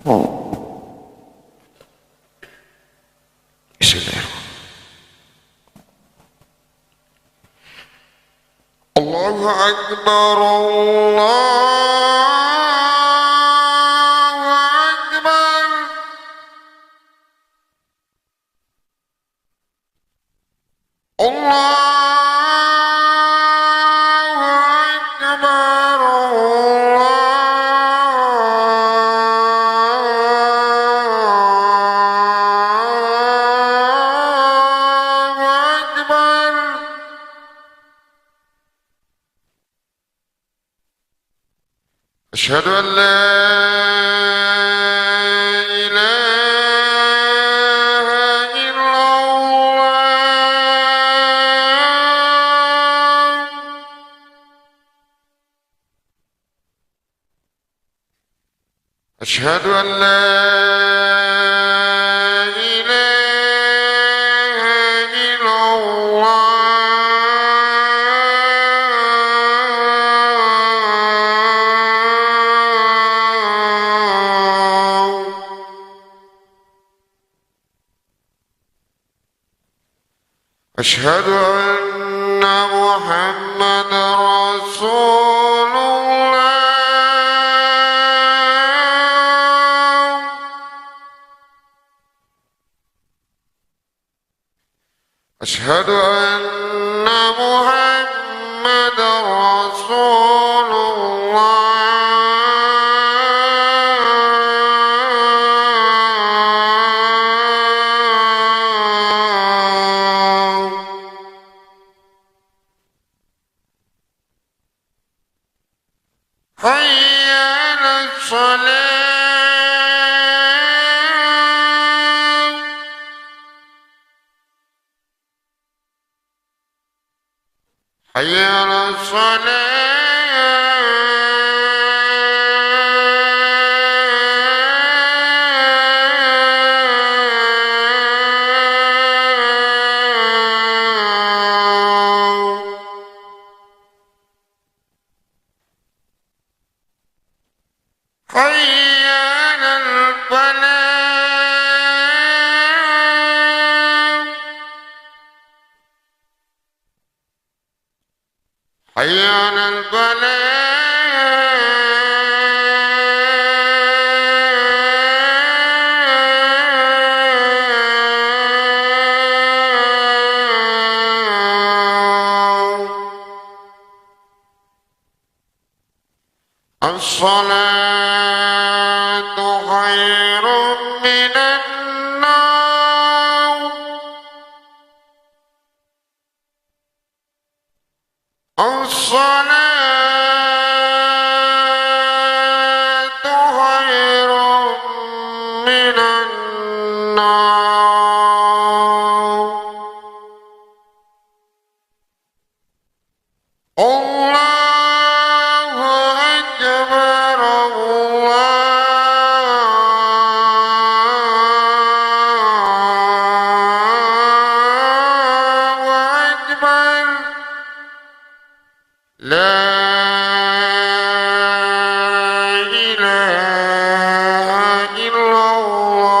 Bismillahirrahmanirrahim. Allahu Akbar, Allahu Akbar. Allahu Akbar, Allahu Akbar. أشهد أن لا إله إلا الله. أشهد أن لا إله إلا الله. أشهد أن محمد رسول الله. أشهد أن محمد رسول الله. حي على الصلاة. حي على الصلاة. حي على الفلاح. حي على الفلاح. الصلاة خير من النوم. الصلاة خير من النوم. الله أكبر، الله أكبر. لا إله إلا الله.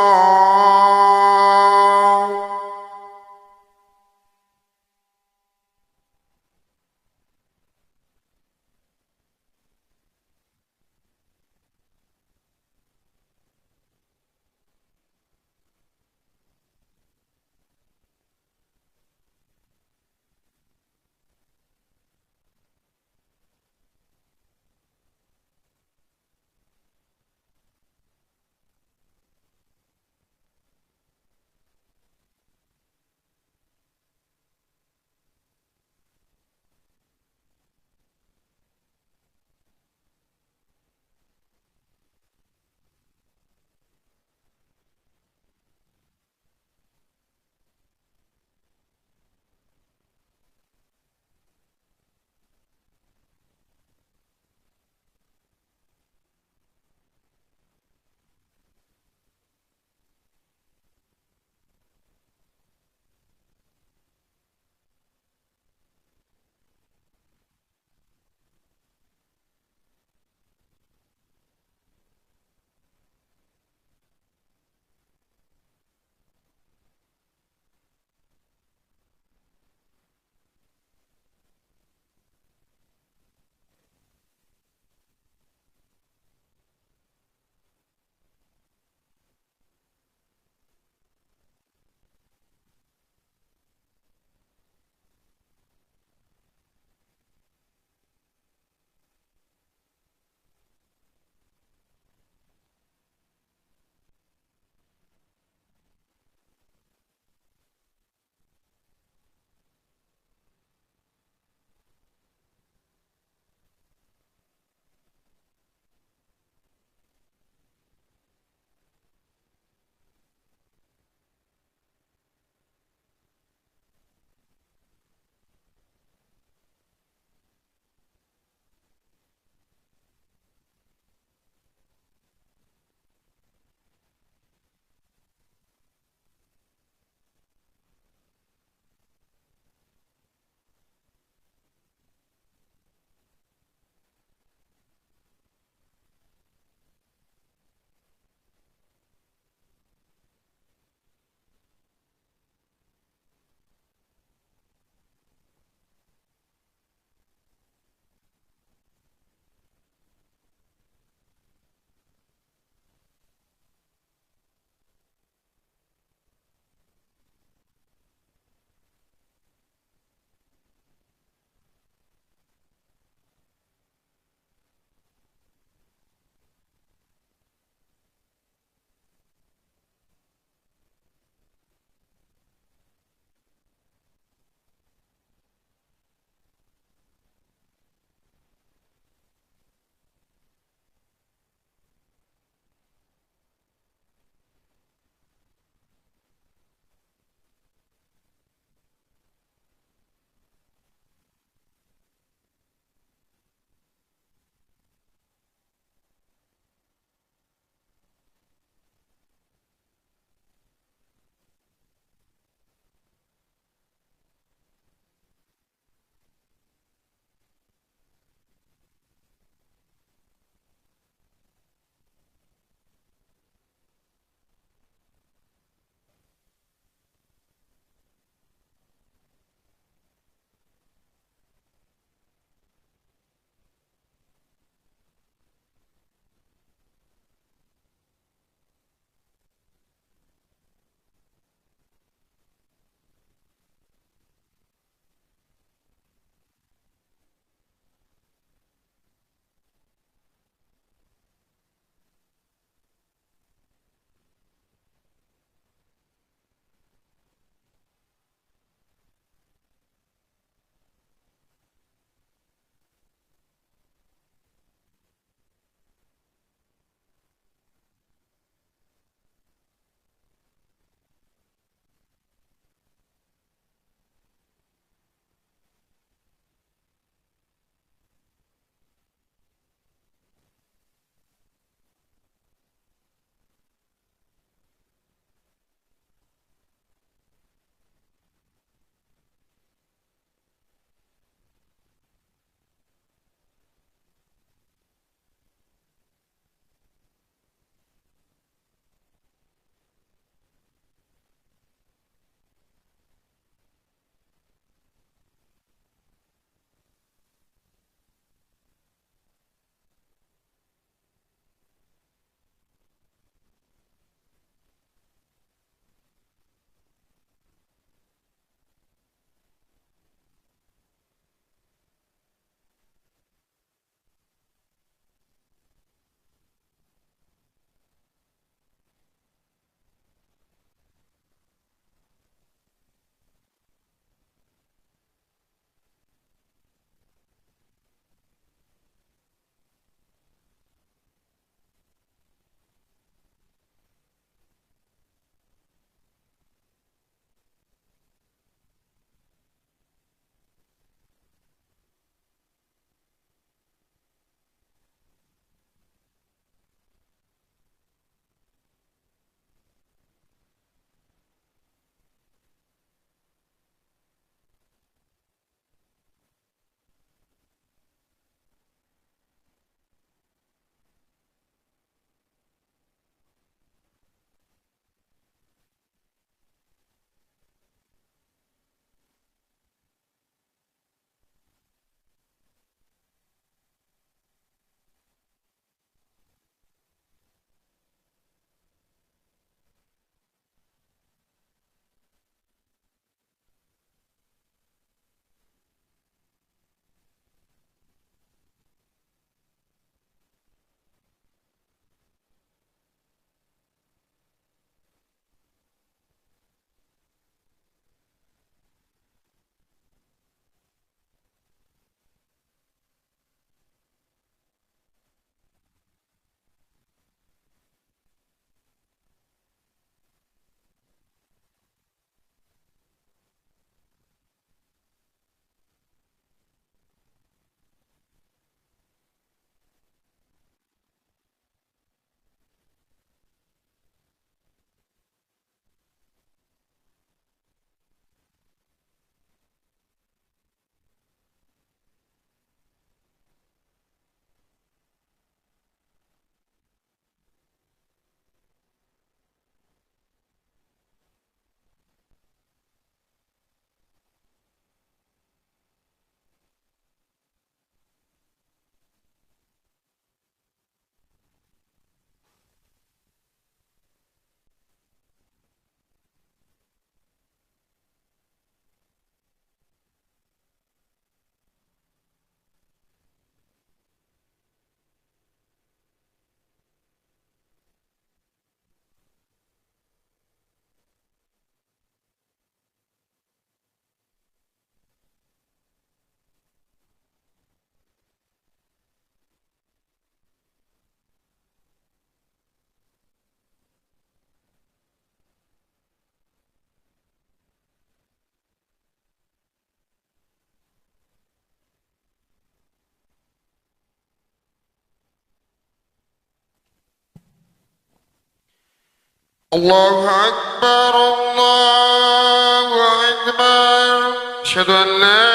الله أكبر الله أكبر أشهد أن لا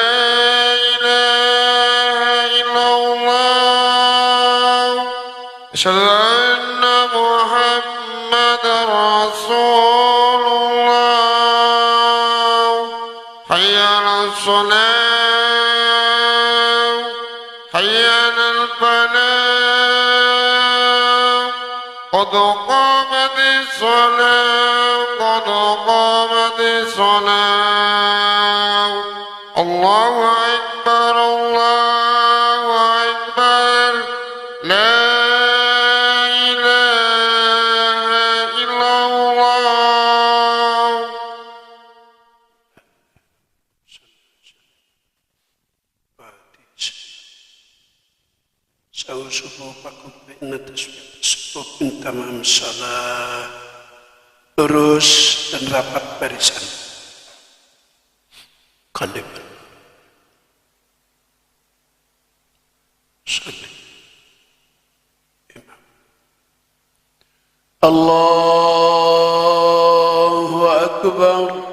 إله إلا الله أشهد أن محمدا رسول الله حي على الصلاة حي على الفلاح قد قامت الصلاة قد قامت الصلاة الله أكبر الله أكبر لا إله إلا الله. Tamam salat lurus dan rapat barisan. Qadib. Salli. Imam. Allahu Akbar.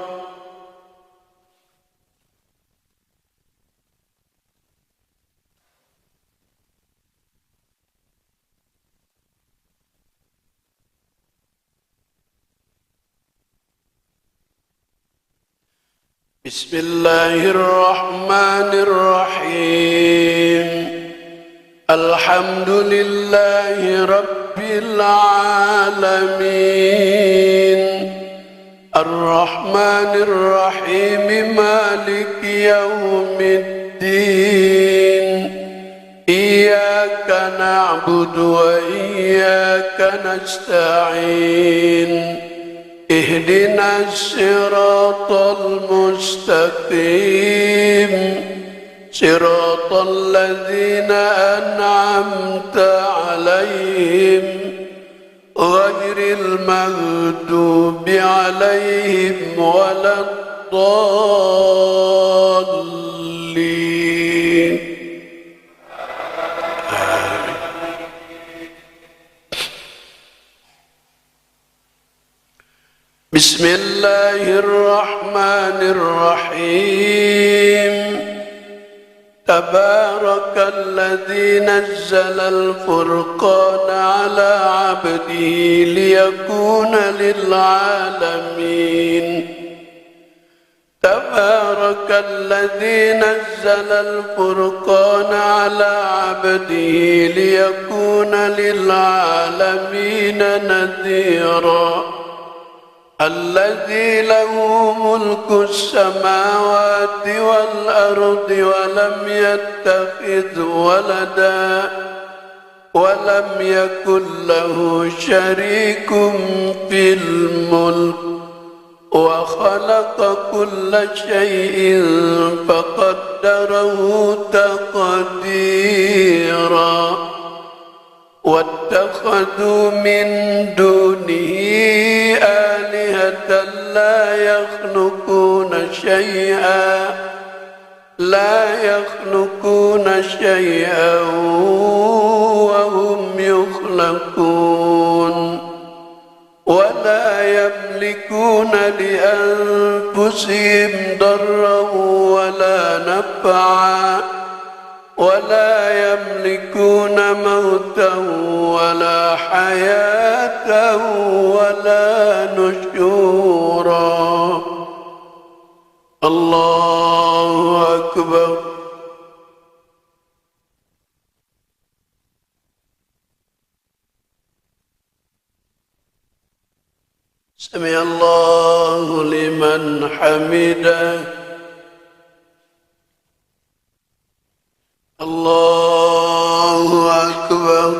بسم الله الرحمن الرحيم الحمد لله رب العالمين الرحمن الرحيم مالك يوم الدين إياك نعبد وإياك نستعين اهدنا الصراط المستقيم صراط الذين أنعمت عليهم غير المغضوب عليهم ولا الضالين. بسم الله الرحمن الرحيم تبارك الذي نزل الفرقان على عبده ليكون للعالمين تبارك الذي نزل الفرقان على عبده ليكون للعالمين نذيرا الذي له ملك السماوات والأرض ولم يتخذ ولدا ولم يكن له شريك في الملك وخلق كل شيء فقدره تقديرا واتخذوا من دونه آلهة لا يخلقون شيئا وهم يخلقون ولا يملكون لأنفسهم ضرا ولا نفعا ولا يملكون موتا ولا حياة ولا نشورا. الله أكبر. سمع الله لمن حمده. الله أكبر.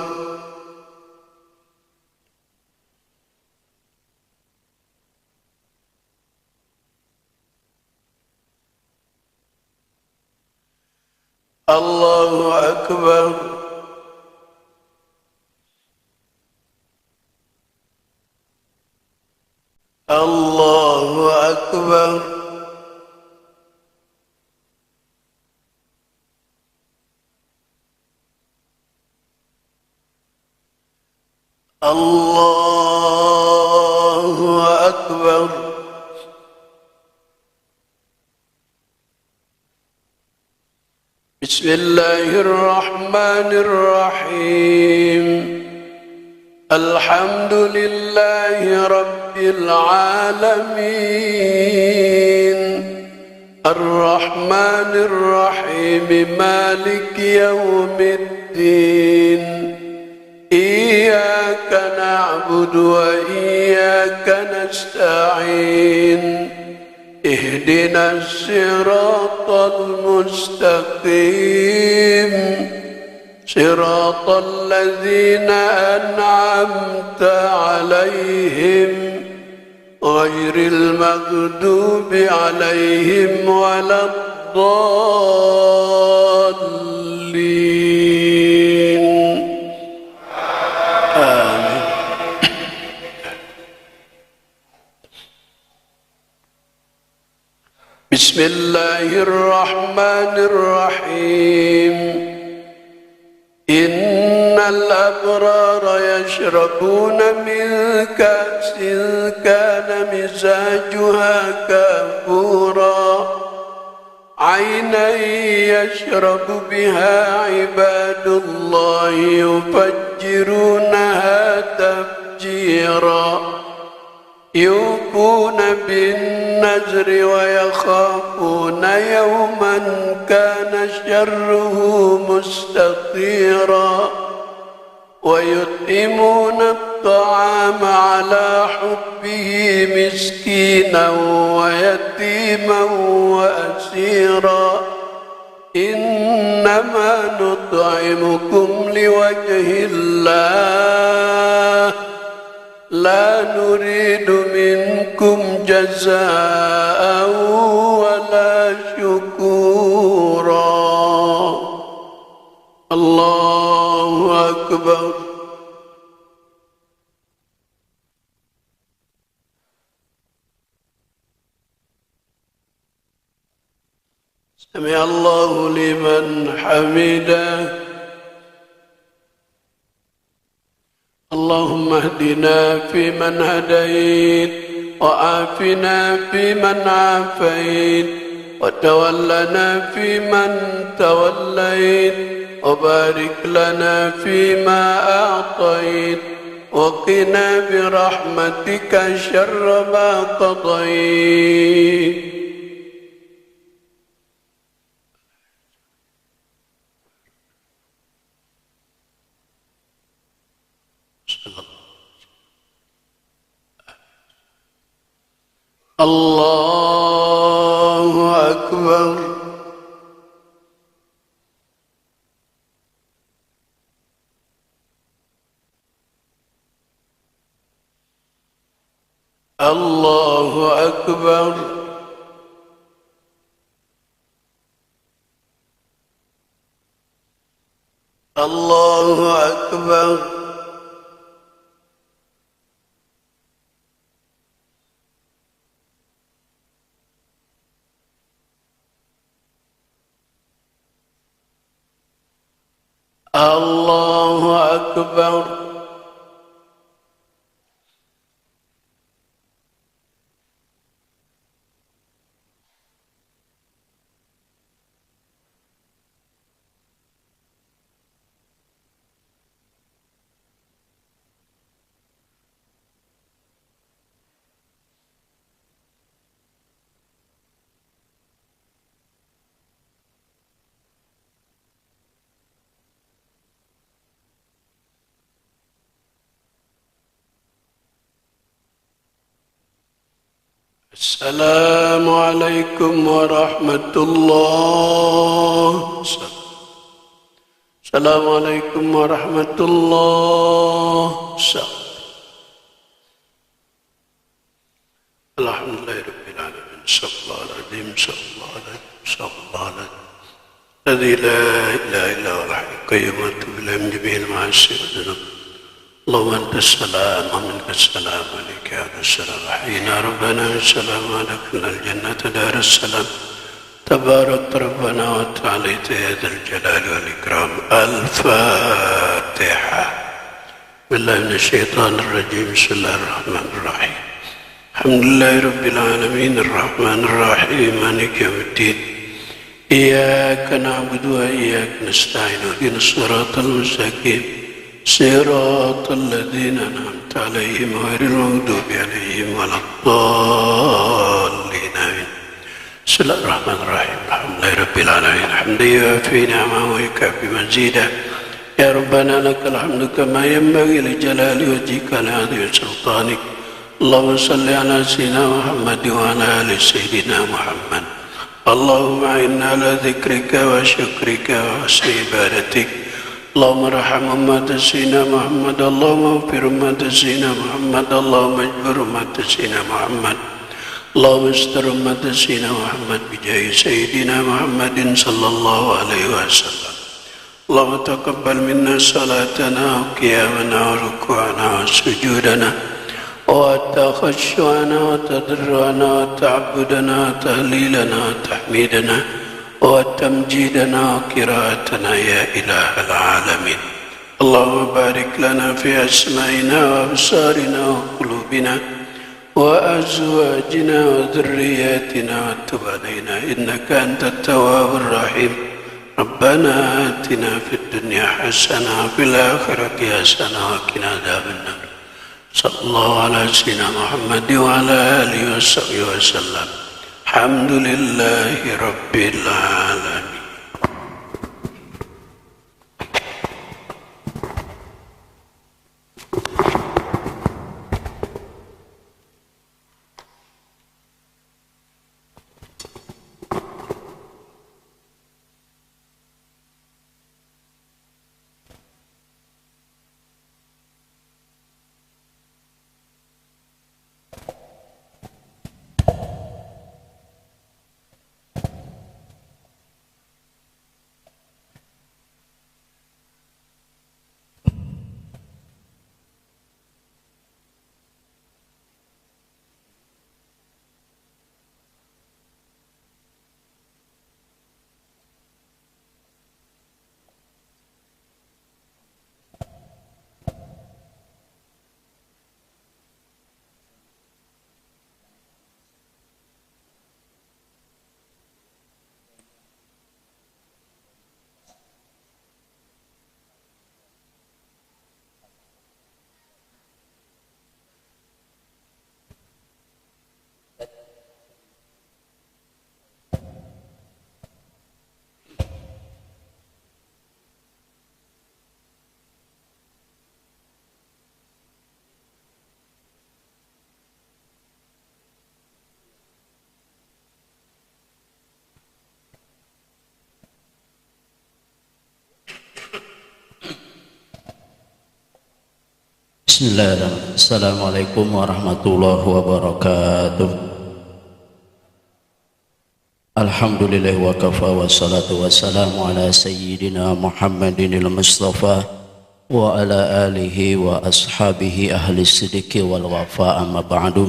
الله أكبر. الله أكبر. الله بسم الله الرحمن الرحيم الحمد لله رب العالمين الرحمن الرحيم مالك يوم الدين إياك نعبد وإياك نستعين اهدنا الصراط المستقيم صراط الذين أنعمت عليهم غير المغضوب عليهم ولا الضالين آمين. بسم الله الرحمن الرحيم إن الأبرار يشربون من كأس كان مزاجها كافورا عينا يشرب بها عباد الله يفجرونها تفجيرا يوفون بالنذر ويخافون يوما كان شره مستطيرا ويطعمون الطعام على حبه مسكينا ويتيما وأسيرا إنما نطعمكم لوجه الله لا نريد منكم جزاء ولا شكورا الله أكبر سمع الله لمن حمده اللهم اهدنا فيمن هديت وعافنا فيمن عافيت وتولنا فيمن توليت وبارك لنا فيما أعطيت وقنا برحمتك شر ما قضيت الله أكبر الله أكبر الله أكبر الله أكبر السلام عليكم ورحمة الله السلام عليكم ورحمة الله الحمد لله رب العالمين صلى الله العظيم صلى الله عليه صلى الله عليه الذي لا إله إلا هو الحي القيوم وأتوب إليه من جميع المعاصي والذنوب اللهم أنت السلام ومنك السلام عليك يا السلام حينا ربنا السلام ودخلنا الجنة دار السلام تبارك ربنا وتعاليت يا ذا الجلال والإكرام الفاتحة بالله من الشيطان الرجيم بسم الله الرحمن الرحيم الحمد لله رب العالمين الرحمن الرحيم مالك يوم الدين إياك نعبد وإياك نستعين اهدنا الصراط المستقيم صراط الذين أنعمت عليهم غير المغضوب عليهم ولا الضالين آمين. بسم الله الرحمن الرحيم الحمد لله رب العالمين حمدا يوافي نعمه ويكافي مزيدا يا ربنا لك الحمد كما ينبغي لجلال وجهك ولعظيم سلطانك. اللهم صل على سيدنا محمد وعلى آل سيدنا محمد. اللهم أعنا على ذكرك وشكرك وحسن عبادتك. اللهم ارحم أمة سيدنا محمد. اللهم اغفر أمة سيدنا محمد. اللهم اجبر أمة سيدنا محمد. اللهم استر أمة سيدنا محمد بجاه سيدنا محمد صلى الله عليه وسلم. اللهم تقبل منا صلاتنا وقيامنا وركوعنا وسجودنا وتخشعنا وتضرعنا وتعبدنا وتهليلنا وتحميدنا وتمجيدنا وقراءتنا يا إله العالمين. اللهم بارك لنا في أسمائنا وأبصارنا وقلوبنا وأزواجنا وذرياتنا وتب علينا إنك أنت التواب الرحيم. ربنا آتنا في الدنيا حسنة وفي الآخرة حسنة وقنا عذاب النار. صلى الله على سيدنا محمد وعلى آله وصحبه وسلم. الحمد لله رب العالمين. Bismillahirrahmanirrahim. Assalamualaikum warahmatullahi wabarakatuh. Alhamdulillah wa kafa wa salatu wa salamu ala sayyidina Muhammadinil Mustafa wa ala alihi wa ashabihi ahli sidiki wal wafa amma ba'du.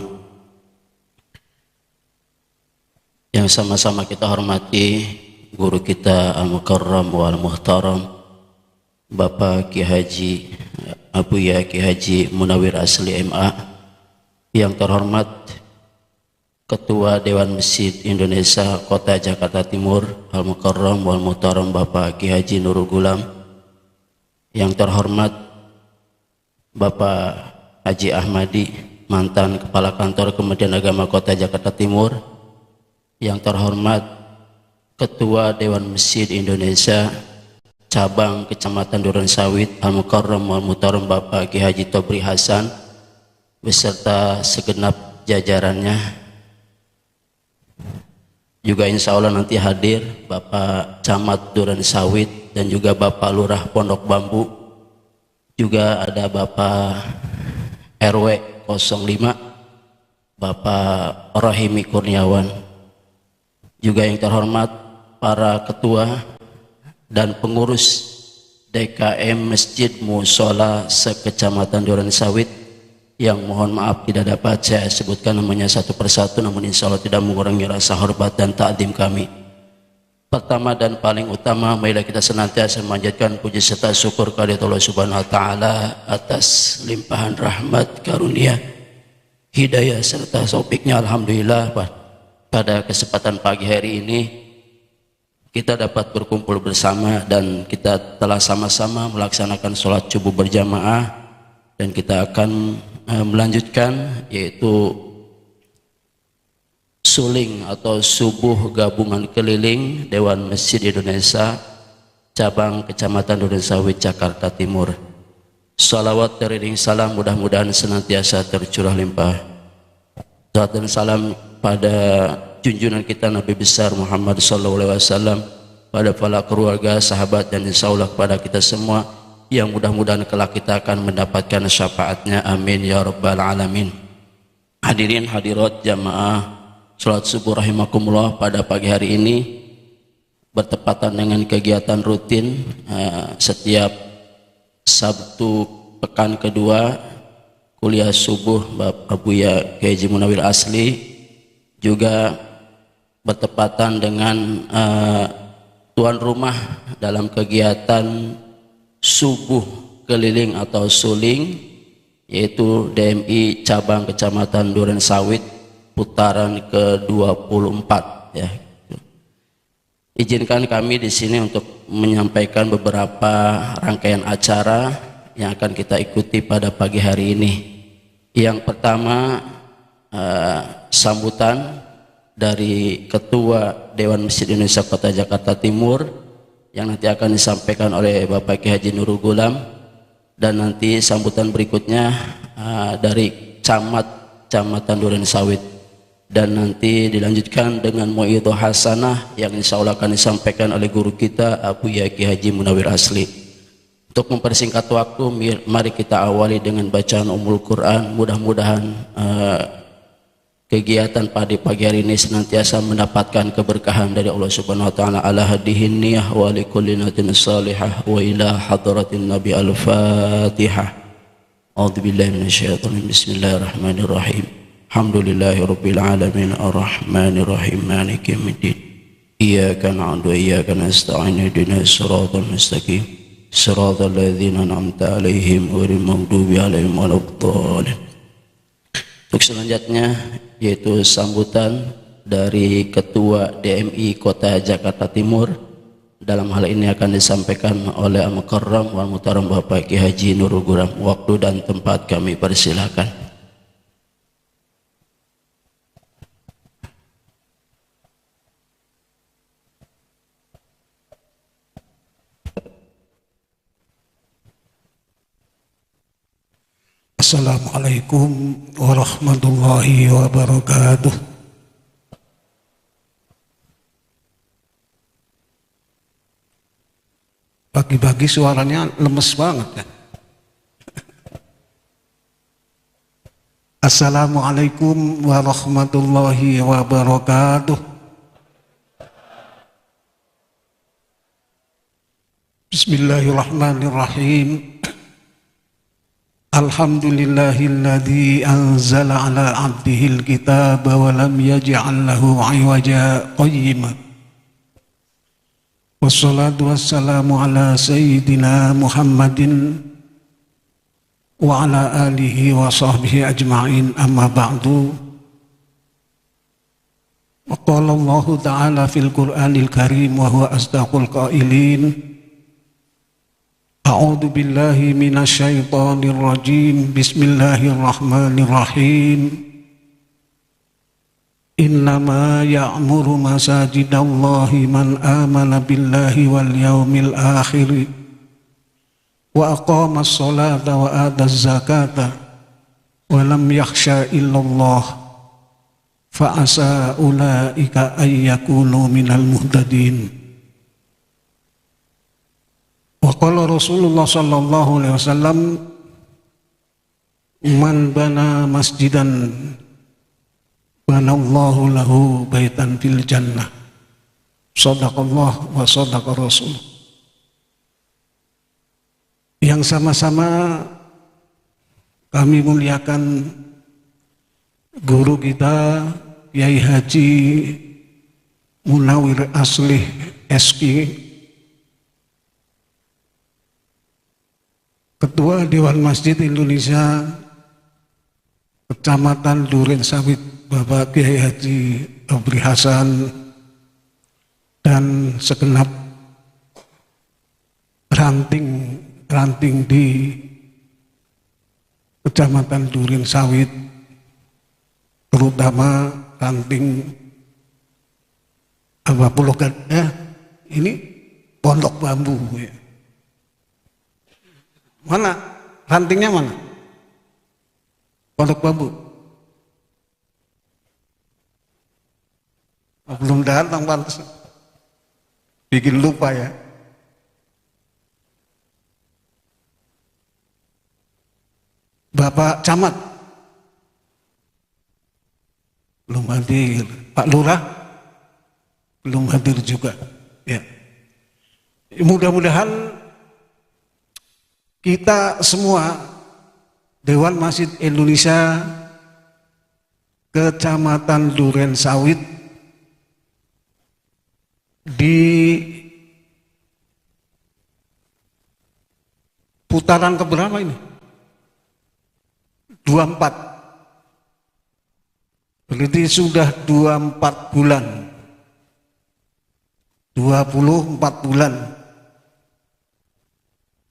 Yang sama-sama kita hormati guru kita al-mukarram wal muhtaram Bapak Ki Haji Abuya Ki Haji Munawir Asli MA, yang terhormat Ketua Dewan Masjid Indonesia Kota Jakarta Timur Al-Mukarram wal Muhtaram Bapak Ki Haji Nurul Gulam, yang terhormat Bapak Haji Ahmadi, mantan Kepala Kantor Kementerian Agama Kota Jakarta Timur, yang terhormat Ketua Dewan Masjid Indonesia Cabang Kecamatan Durensawit Al-Mukarram wal Muhtaram Bapak Ki Haji Tobri Hasan beserta segenap jajarannya, juga insya Allah nanti hadir Bapak Camat Durensawit dan juga Bapak Lurah Pondok Bambu, juga ada Bapak RW 05 Bapak Rahimi Kurniawan, juga yang terhormat para ketua dan pengurus DKM Masjid Musola sekecamatan Durensawit, yang mohon maaf tidak dapat saya sebutkan namanya satu persatu, namun insya Allah tidak mengurangi rasa hormat dan ta'zim kami. Pertama dan paling utama, marilah kita senantiasa memanjatkan puji serta syukur kepada Allah Subhanahu wa taala atas limpahan rahmat, karunia, hidayah serta taufiknya. Alhamdulillah pada kesempatan pagi hari ini kita dapat berkumpul bersama dan kita telah sama-sama melaksanakan sholat subuh berjamaah, dan kita akan melanjutkan yaitu suling atau subuh gabungan keliling Dewan Masjid Indonesia cabang Kecamatan Durensawit, Jakarta Timur. Salawat teriring salam mudah-mudahan senantiasa tercurah limpah. Salawat dan salam pada junjungan kita Nabi besar Muhammad SAW, pada para keluarga, sahabat, dan insya Allah kepada kita semua yang mudah-mudahan kelak kita akan mendapatkan syafaatnya. Amin ya rabbal alamin. Hadirin hadirat jamaah sholat subuh rahimakumullah, pada pagi hari ini bertepatan dengan kegiatan rutin setiap Sabtu pekan kedua kuliah subuh Bapak Buya Kiai Haji Munawir Asli, juga bertepatan dengan tuan rumah dalam kegiatan subuh keliling atau suling, yaitu DMI cabang Kecamatan Durensawit putaran ke-24 ya. Izinkan kami di sini untuk menyampaikan beberapa rangkaian acara yang akan kita ikuti pada pagi hari ini. Yang pertama, sambutan dari Ketua Dewan Masjid Indonesia Kota Jakarta Timur yang nanti akan disampaikan oleh Bapak Kiai Haji Nurul Gulam, dan nanti sambutan berikutnya dari Kecamatan Durensawit, dan nanti dilanjutkan dengan Mu'idhah Hasanah yang insya Allah akan disampaikan oleh guru kita Abu Kiai Haji Munawir Asli. Untuk mempersingkat waktu, mari kita awali dengan bacaan Ummul Quran. Mudah-mudahan kegiatan pada pagi hari ini senantiasa mendapatkan keberkahan dari Allah Subhanahu wa taala. Ala hadihin niyah wa likulli natin salihah wa ila hadratin nabi. Al-Fatihah. A'udzubillahi minasyaitonir rajim. Bismillahirrahmanirrahim. Alhamdulillahirabbil alamin arrahmanir rahim maliki yaumiddin. Iyyaka na'budu wa iyyaka nasta'in ihdinas siratal mustaqim siratal ladzina an'amta 'alaihim ghairil maghdubi 'alaihim waladdallin. Untuk selanjutnya yaitu sambutan dari Ketua DMI Kota Jakarta Timur. Dalam hal ini akan disampaikan oleh Al-Mukarram wal Muhtaram Bapak Kiai Haji Nurul Gulam. Waktu dan tempat kami persilakan. Assalamualaikum warahmatullahi wabarakatuh. Pagi-pagi suaranya lemes banget ya. Assalamualaikum warahmatullahi wabarakatuh. Bismillahirrahmanirrahim. Alhamdulillahilladzi anzala ala abdihil kitaba wa lam yaj'al lahu 'iwaja qayyima. Wassalatu wassalamu ala sayyidina Muhammadin wa ala alihi wa sahbihi ajma'in, amma ba'du. Wa qala Allahu ta'ala fil Qur'anil Karim wa huwa asdaqul qailin. A'udzu billahi minasy syaithanir rajim. Bismillahirrahmanirrahim. Innama ya'muru masajidallahi man amana billahi wal yaumil akhir wa aqamas sholata wa ataz zakata wa lam yakhsha illallah fa asa ulaika ay yakunu minal muhtadin. Wa qala Rasulullah sallallahu alaihi wasallam, man bana masjidan banallahu lahu baitan fil jannah. Shadaqallah wa shadaqa Rasul. Yang sama-sama kami muliakan guru kita Kiai Haji Munawir Asli SQ, Ketua Dewan Masjid Indonesia Kecamatan Durensawit, Bapak Kiai Haji Abri Hasan, dan segenap ranting di Kecamatan Duren Sawit, terutama ranting Pulau Gadang, ini pondok bambu ya. Mana rantingnya, mana pondok bambu? Belum datang, pantas bikin lupa ya. Bapak Camat belum hadir, Pak Lurah belum hadir juga ya. Mudah-mudahan kita semua Dewan Masjid Indonesia Kecamatan Duren Sawit di putaran keberapa ini? 24. Berarti sudah 24 bulan. 24 bulan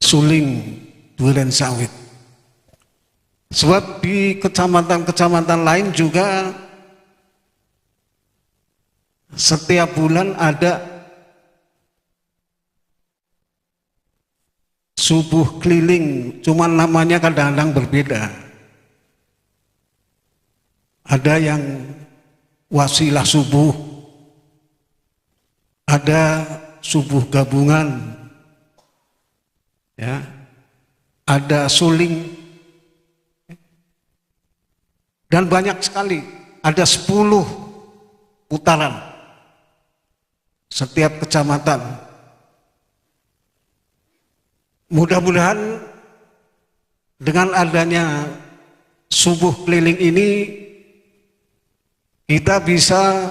suling Duren Sawit. Sebab di kecamatan-kecamatan lain juga setiap bulan ada subuh keliling, cuman namanya kadang-kadang berbeda. Ada yang wasilah subuh, ada subuh gabungan, ya, ada suling, dan banyak sekali, ada 10 putaran setiap kecamatan. Mudah-mudahan dengan adanya subuh keliling ini kita bisa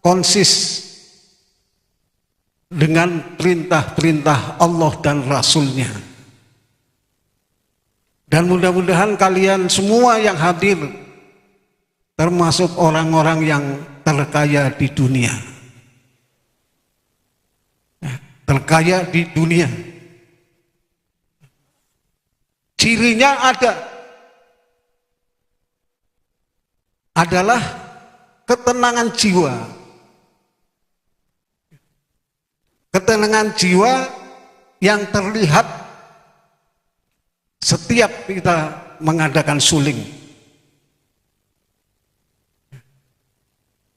konsis dengan perintah-perintah Allah dan Rasul-Nya. Dan mudah-mudahan kalian semua yang hadir, termasuk orang-orang yang terkaya di dunia, terkaya di dunia. Cirinya adalah ketenangan jiwa. Ketenangan jiwa yang terlihat setiap kita mengadakan suling.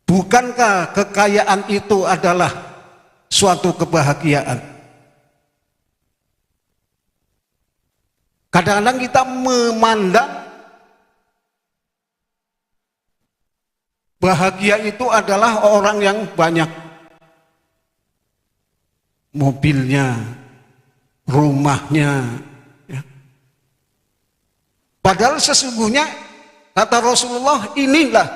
Bukankah kekayaan itu adalah suatu kebahagiaan? Kadang-kadang kita memandang bahagia itu adalah orang yang banyak mobilnya, rumahnya, ya. Padahal sesungguhnya kata Rasulullah, inilah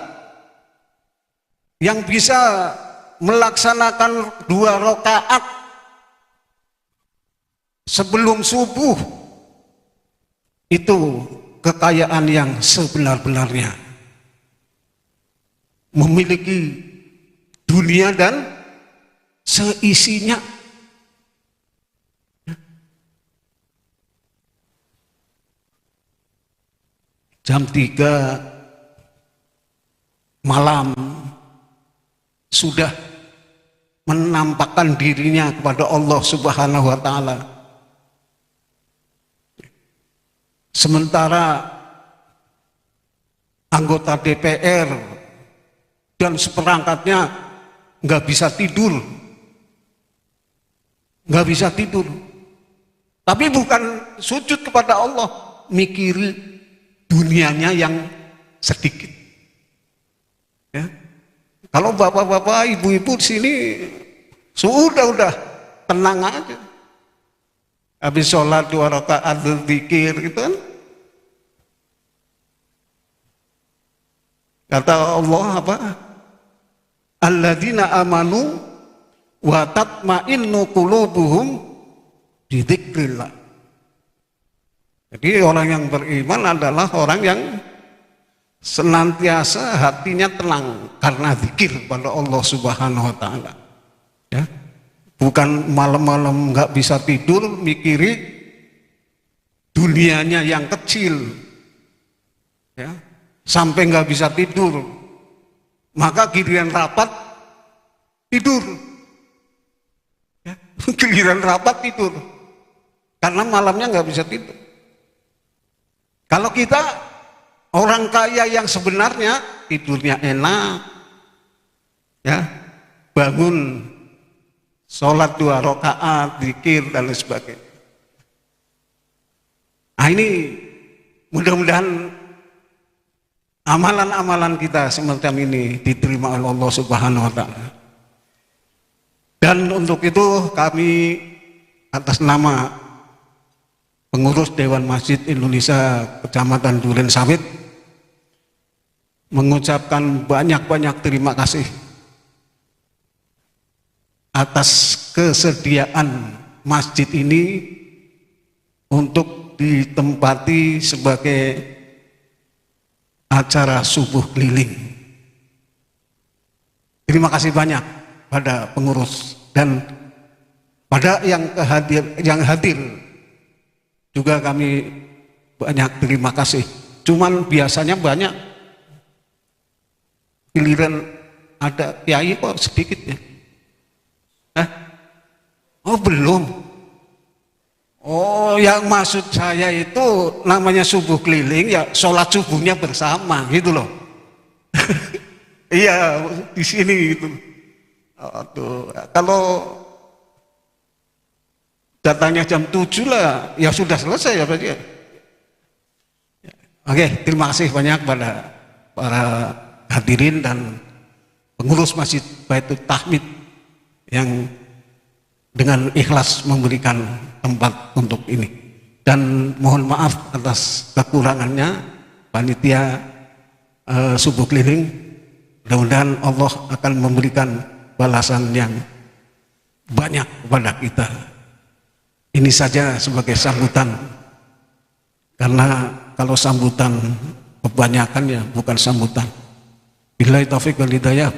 yang bisa melaksanakan 2 rakaat sebelum subuh, itu kekayaan yang sebenar-benarnya. Memiliki dunia dan seisinya. Jam 3 malam sudah menampakkan dirinya kepada Allah Subhanahu wa Ta'ala. Sementara anggota DPR dan seperangkatnya nggak bisa tidur, tapi bukan sujud kepada Allah, mikiri dunianya yang sedikit. Ya. Kalau bapak-bapak, ibu-ibu di sini sudah tenang aja, habis sholat 2 rakaat berzikir gitu kan. Kata Allah apa? Alladzina amanu wa tatma'innu qulubuhum bi dzikrillah. Jadi orang yang beriman adalah orang yang senantiasa hatinya tenang karena zikir pada Allah Subhanahu wa Ta'ala. Ya. bukan malam-malam nggak bisa tidur mikiri dunianya yang kecil, ya, sampai nggak bisa tidur, maka giliran rapat tidur, ya, giliran rapat tidur, karena malamnya nggak bisa tidur. Kalau kita orang kaya yang sebenarnya tidurnya enak, ya, bangun sholat 2 rakaat, zikir dan lain sebagainya. Nah ini mudah-mudahan amalan-amalan kita semacam ini diterima oleh Allah Subhanahu wa Ta'ala. Dan untuk itu kami atas nama pengurus Dewan Masjid Indonesia Kecamatan Durensawit mengucapkan banyak-banyak terima kasih atas kesediaan masjid ini untuk ditempati sebagai acara subuh keliling. Terima kasih banyak pada pengurus dan pada yang hadir juga kami banyak terima kasih. Cuman biasanya banyak, giliran ada kiai kok sedikit ya. Oh belum. Oh yang maksud saya itu namanya subuh keliling ya sholat subuhnya bersama gitu loh. Iya di sini gitu. Aduh, kalau datangnya jam 7 lah ya sudah selesai ya berarti ya. Oke, terima kasih banyak pada para hadirin dan pengurus Masjid Baitul Tahmid yang dengan ikhlas memberikan tempat untuk ini. Dan mohon maaf atas kekurangannya panitia subuh keliling. Mudah-mudahan Allah akan memberikan balasan yang banyak kepada kita. Ini saja sebagai sambutan, karena kalau sambutan kebanyakan ya bukan sambutan. Billahi taufiq wal hidayah.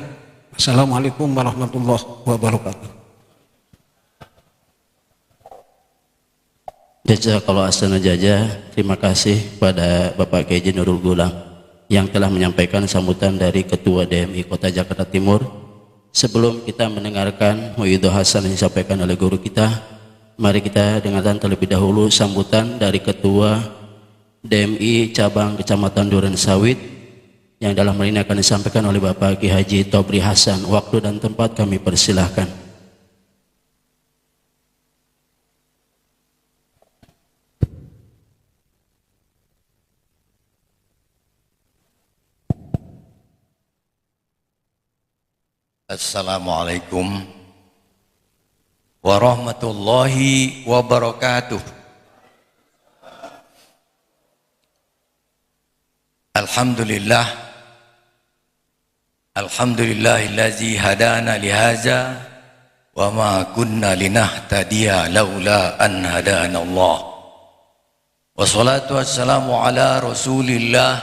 Assalamualaikum warahmatullahi wabarakatuh. Jazakallahu ahsanal jazaa. Terima kasih pada Bapak Kiai Nurul Gulam yang telah menyampaikan sambutan dari Ketua DMI Kota Jakarta Timur. Sebelum kita mendengarkan Mu'idhah Hasan yang disampaikan oleh guru kita, mari kita dengarkan terlebih dahulu sambutan dari Ketua DMI Cabang Kecamatan Durensawit yang dalam hal ini akan disampaikan oleh Bapak Ki Haji Tobri Hasan. Waktu dan tempat kami persilahkan. Assalamualaikum warahmatullahi wabarakatuh. Alhamdulillah, alhamdulillahillazi hadana lihaza wa ma kunna linahtadiya laula an hadana Allah. Wassalatu wassalamu ala Rasulillah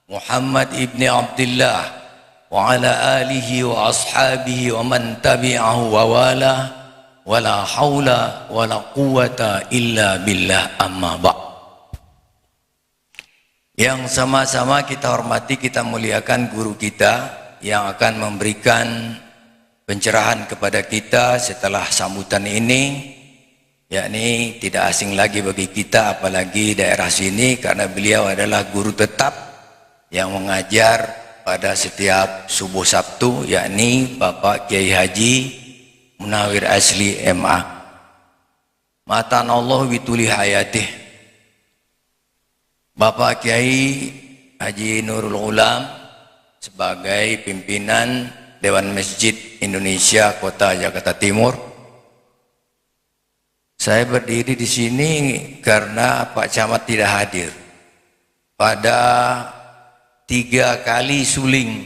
Muhammad ibni Abdillah wa ala alihi wa ashabihi wa man tabi'ahu wa wala wa la hawla wa la quwata illa billah, amma ba'. Yang sama-sama kita hormati, kita muliakan guru kita yang akan memberikan pencerahan kepada kita setelah sambutan ini, yakni tidak asing lagi bagi kita apalagi daerah sini karena beliau adalah guru tetap yang mengajar pada setiap subuh Sabtu, yakni Bapak Kiai Haji Munawir Asli MA. Matan Allah wituli hayatih. Bapak Kiai Haji Nurul Gulam sebagai pimpinan Dewan Masjid Indonesia Kota Jakarta Timur. Saya berdiri di sini karena Pak Camat tidak hadir. Pada 3 kali suling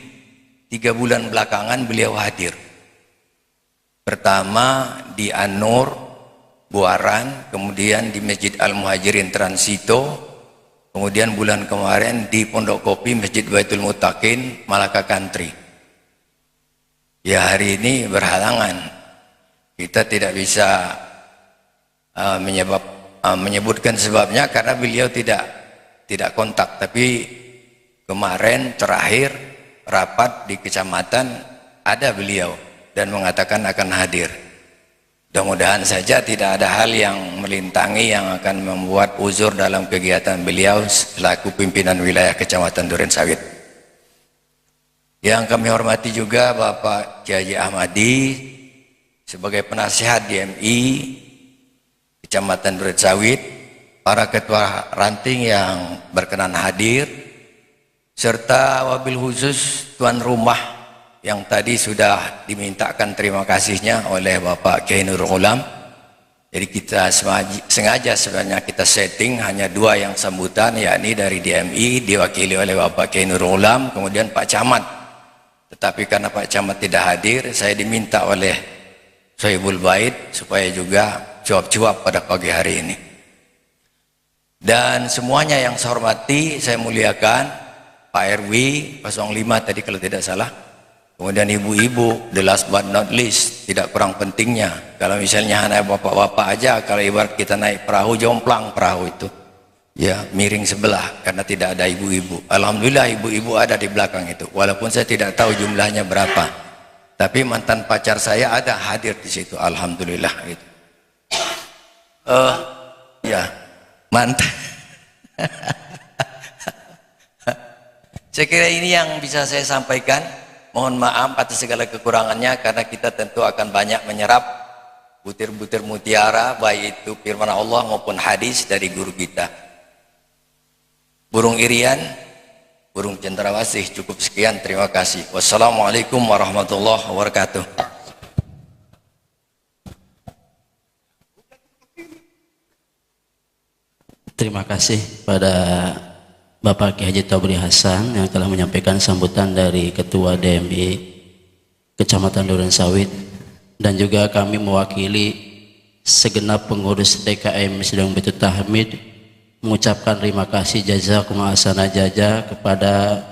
3 bulan belakangan beliau hadir. Pertama di An-Nur Buaran, kemudian di Masjid Al-Muhajirin Transito, kemudian bulan kemarin di Pondok Kopi Masjid Baitul Muttaqin Malaka Country. Ya hari ini berhalangan Kita tidak bisa menyebutkan sebabnya karena beliau tidak kontak. Tapi kemarin terakhir rapat di kecamatan ada beliau dan mengatakan akan hadir. Mudah-mudahan saja tidak ada hal yang melintangi yang akan membuat uzur dalam kegiatan beliau selaku pimpinan wilayah Kecamatan Durensawit. Yang kami hormati juga Bapak Kiai Ahmadi sebagai penasihat DMI Kecamatan Durensawit, para ketua ranting yang berkenan hadir, serta wabil khusus tuan rumah yang tadi sudah dimintakan terima kasihnya oleh Bapak Kiai Nurul Ghulam. Jadi kita sengaja sebenarnya kita setting hanya 2 yang sambutan, yakni dari DMI diwakili oleh Bapak Kiai Nurul Ghulam, kemudian Pak Camat. Tetapi karena Pak Camat tidak hadir, saya diminta oleh Sohibul Bait supaya juga jawab-jawab pada pagi hari ini. Dan semuanya yang saya hormati, saya muliakan Pak RW 05 tadi kalau tidak salah. Kemudian ibu-ibu, the last but not least, tidak kurang pentingnya. Kalau misalnya hanya bapak-bapak aja, kalau ibarat kita naik perahu, jomplang perahu itu. Ya, miring sebelah, karena tidak ada ibu-ibu. Alhamdulillah ibu-ibu ada di belakang itu. Walaupun saya tidak tahu jumlahnya berapa. Tapi mantan pacar saya ada hadir di situ. Alhamdulillah. Gitu. Ya, mantan. Saya kira ini yang bisa saya sampaikan. Mohon maaf atas segala kekurangannya karena kita tentu akan banyak menyerap butir-butir mutiara baik itu firman Allah maupun hadis dari guru kita. Burung irian, burung cendrawasih. Cukup sekian, terima kasih. Wassalamualaikum warahmatullahi wabarakatuh. Terima kasih pada Bapak Kiai Haji Tobri Hasan yang telah menyampaikan sambutan dari Ketua DMI Kecamatan Durensawit, dan juga kami mewakili segenap pengurus DKM Sidang Baitul Tahmid mengucapkan terima kasih jazakumullah ahsanal jazaa kepada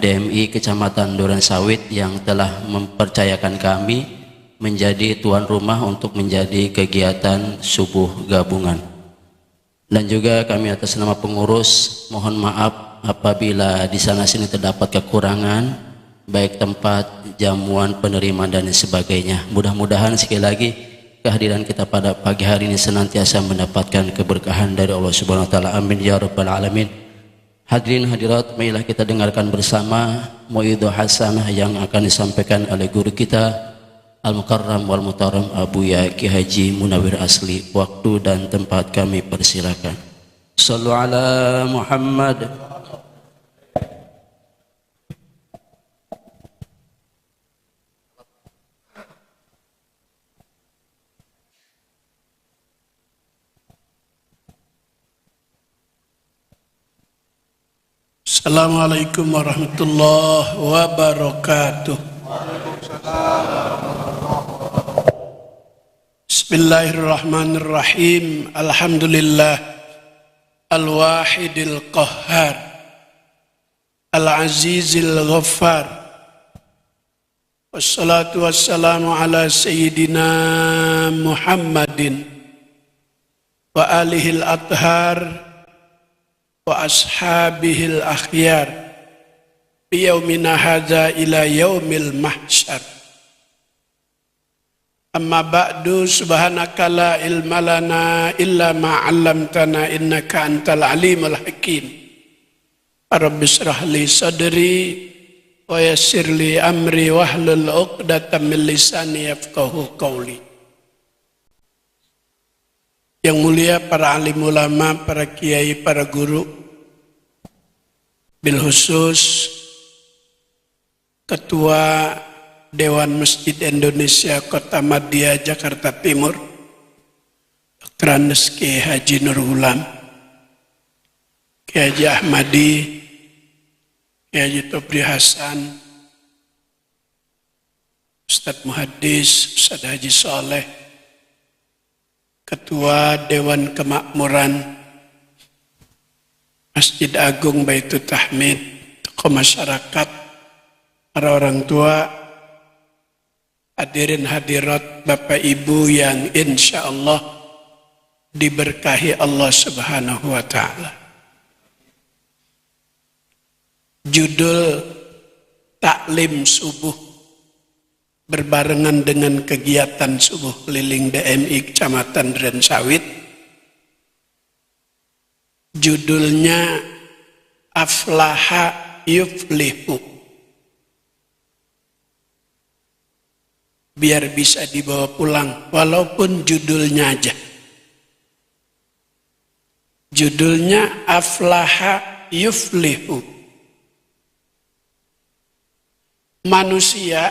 DMI Kecamatan Durensawit yang telah mempercayakan kami menjadi tuan rumah untuk menjadi kegiatan subuh gabungan. Dan juga kami atas nama pengurus mohon maaf apabila di sana sini terdapat kekurangan baik tempat, jamuan, penerimaan dan sebagainya. Mudah-mudahan sekali lagi kehadiran kita pada pagi hari ini senantiasa mendapatkan keberkahan dari Allah Subhanahu wa taala. Amin ya rabbal alamin. Hadirin hadirat, marilah kita dengarkan bersama mauidhah hasanah yang akan disampaikan oleh guru kita Al-Mukarram wal Mutarram Abu Ya Ki Haji Munawir Asli. Waktu dan tempat kami persilakan. Sallu ala Muhammad. Assalamualaikum warahmatullahi wabarakatuh. Bismillahirrahmanirrahim. Alhamdulillah Al-Wahidil Qahhar Al-Azizil Ghaffar. Wassalatu wassalamu ala Sayyidina Muhammadin wa alihil athhar wa ashabihil akhyar biyaumina hadza ila yaumil mahsyar. Amma ba'du, subhanaka la ilma lana illa ma 'allamtana innaka antal alimul hakim. Rabbi shrah li sadri wa yassir li amri wahlul 'uqdatam min lisani yafqahu qawli. Yang mulia para alim ulama, para kiai, para guru, bil khusus Ketua Dewan Masjid Indonesia Kota Madia Jakarta Timur, Dr. Andes Kiai Haji Nurul Ghulam, Kiai Haji Ahmadi, Kiai Haji Tobri Hasan, Ustadz Muhaddis, Ustadz Haji Soleh, Ketua Dewan Kemakmuran Masjid Agung Baitul Tahmid, tokoh masyarakat, para orang tua, hadirin hadirat Bapak Ibu yang insya Allah diberkahi Allah Subhanahu wa Ta'ala. Judul taklim subuh berbarengan dengan kegiatan subuh keliling DMI Kecamatan Duren Sawit. Judulnya Aflaha Yuflihu. Biar bisa dibawa pulang, walaupun judulnya aja. Judulnya Aflaha Yuflihu. Manusia,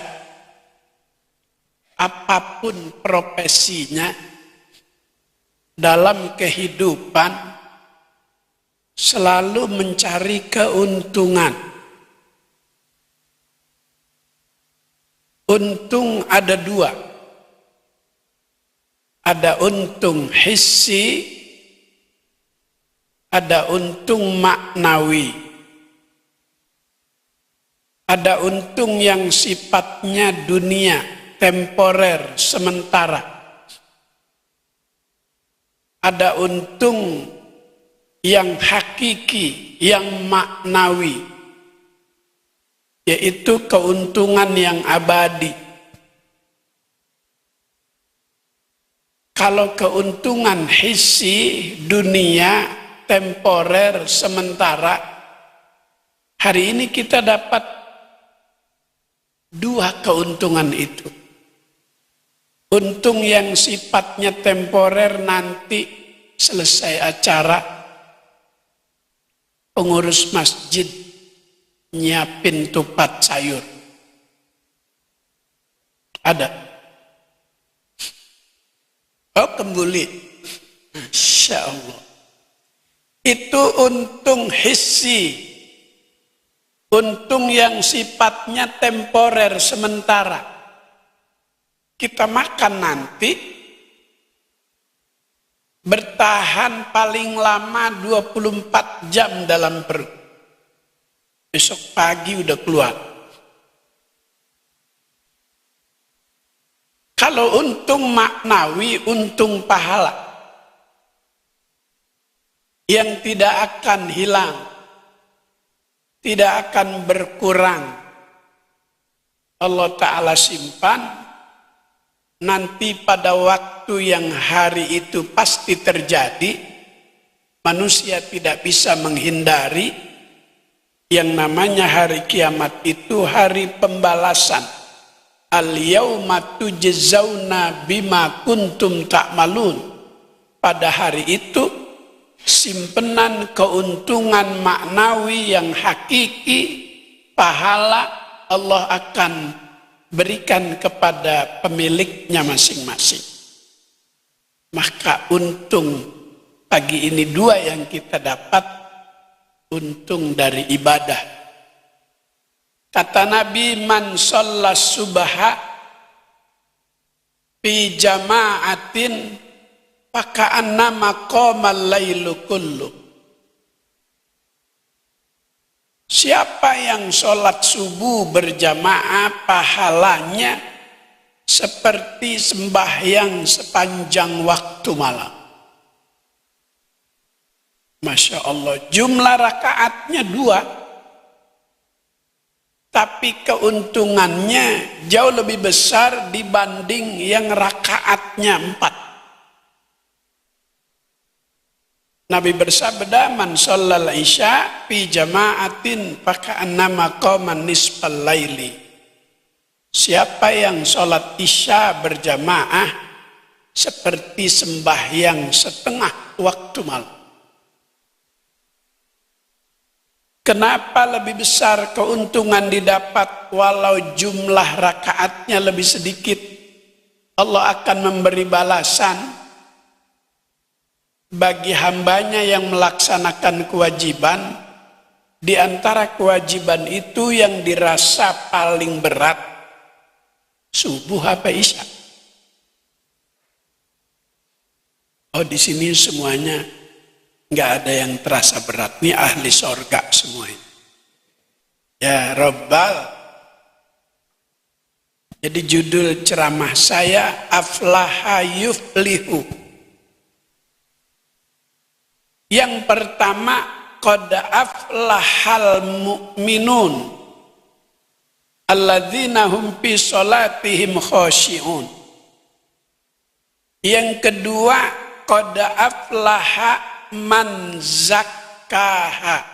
apapun profesinya, dalam kehidupan selalu mencari keuntungan. Untung ada dua. Ada untung hissi, ada untung maknawi. Ada untung yang sifatnya dunia, temporer, sementara. Ada untung yang hakiki, yang maknawi, yaitu keuntungan yang abadi. Kalau keuntungan hissi, dunia, temporer, sementara, hari ini kita dapat dua keuntungan itu. Untung yang sifatnya temporer, nanti selesai acara, pengurus masjid nyiapin tupat sayur. Ada. Oh, kembuli. Masya Allah. Itu untung hissi. Untung yang sifatnya temporer, sementara. Kita makan nanti, bertahan paling lama 24 jam dalam perut. Besok pagi udah keluar. Kalau untung maknawi, untung pahala yang tidak akan hilang, tidak akan berkurang. Allah Ta'ala simpan, nanti pada waktu yang hari itu pasti terjadi, manusia tidak bisa menghindari. Yang namanya hari kiamat itu hari pembalasan. Al-yauma tujzauna bima kuntum ta'malun. Pada hari itu, simpenan keuntungan maknawi yang hakiki, pahala Allah akan berikan kepada pemiliknya masing-masing. Maka untung pagi ini dua yang kita dapat. Untung dari ibadah. Kata Nabi, man shollas subha fi jama'atin faka'annama qamal lailu kullu. Siapa yang sholat subuh berjamaah, pahalanya seperti sembahyang sepanjang waktu malam. Masya Allah, jumlah rakaatnya 2, tapi keuntungannya jauh lebih besar dibanding yang rakaatnya 4. Nabi bersabda, man shallal isya fi jama'atin faka'annama qama nisfal laili. Siapa yang sholat isya berjamaah seperti sembahyang setengah waktu malam. Kenapa lebih besar keuntungan didapat walau jumlah rakaatnya lebih sedikit? Allah akan memberi balasan bagi hambanya yang melaksanakan kewajiban. Di antara kewajiban itu yang dirasa paling berat, subuh apa isya? Oh, di sini semuanya nggak ada yang terasa berat. Ini ahli sorga semua ini. Ya Rabbal Jadi judul ceramah saya Aflaha Yuflihu. Yang pertama, qad aflahal mu'minun alladzina hum fi sholatihim khashi'un. Yang kedua, qad aflaha man zakkaha.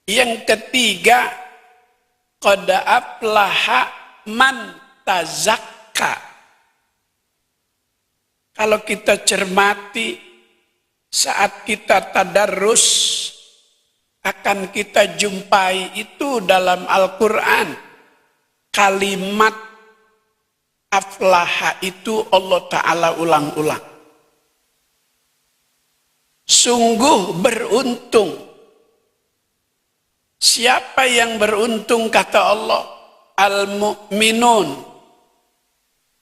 Yang ketiga, qad aflaha man tazakka. Kalau kita cermati saat kita tadarrus, akan kita jumpai itu dalam Al-Quran. Kalimat aflaha itu Allah Ta'ala ulang-ulang. Sungguh beruntung. Siapa yang beruntung kata Allah? Al-mu'minun.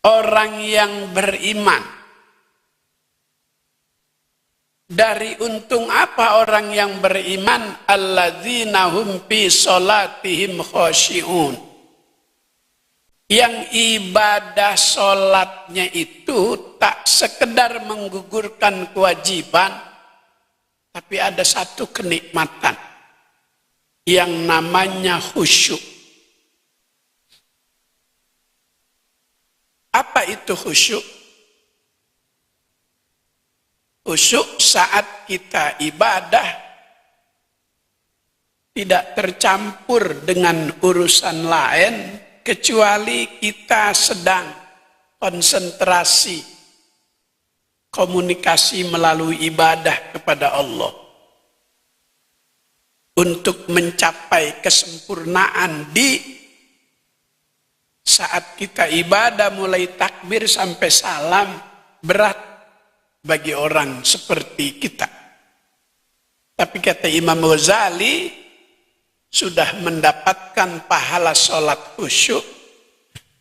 Orang yang beriman. Dari untung apa orang yang beriman? Alladzina hum fi sholatihim khashi'un. Yang ibadah sholatnya itu tak sekedar menggugurkan kewajiban, tapi ada satu kenikmatan yang namanya khusyuk. Apa itu khusyuk? Khusyuk saat kita ibadah tidak tercampur dengan urusan lain, kecuali kita sedang konsentrasi komunikasi melalui ibadah kepada Allah. Untuk mencapai kesempurnaan di saat kita ibadah mulai takbir sampai salam berat bagi orang seperti kita. Tapi kata Imam Ghazali, sudah mendapatkan pahala sholat khusyuk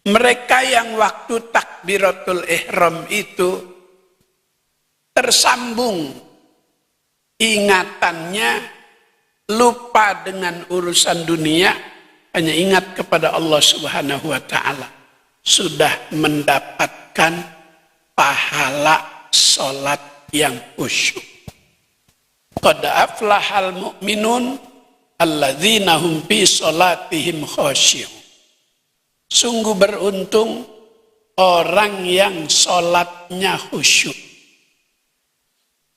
mereka yang waktu takbiratul ihram itu tersambung ingatannya, lupa dengan urusan dunia, hanya ingat kepada Allah Subhanahu wa Ta'ala, sudah mendapatkan pahala sholat yang khusyuk. Qad aflahal mu'minun alladzina hum fi sholatihim khashi'un. Sungguh beruntung orang yang sholatnya khusyuk.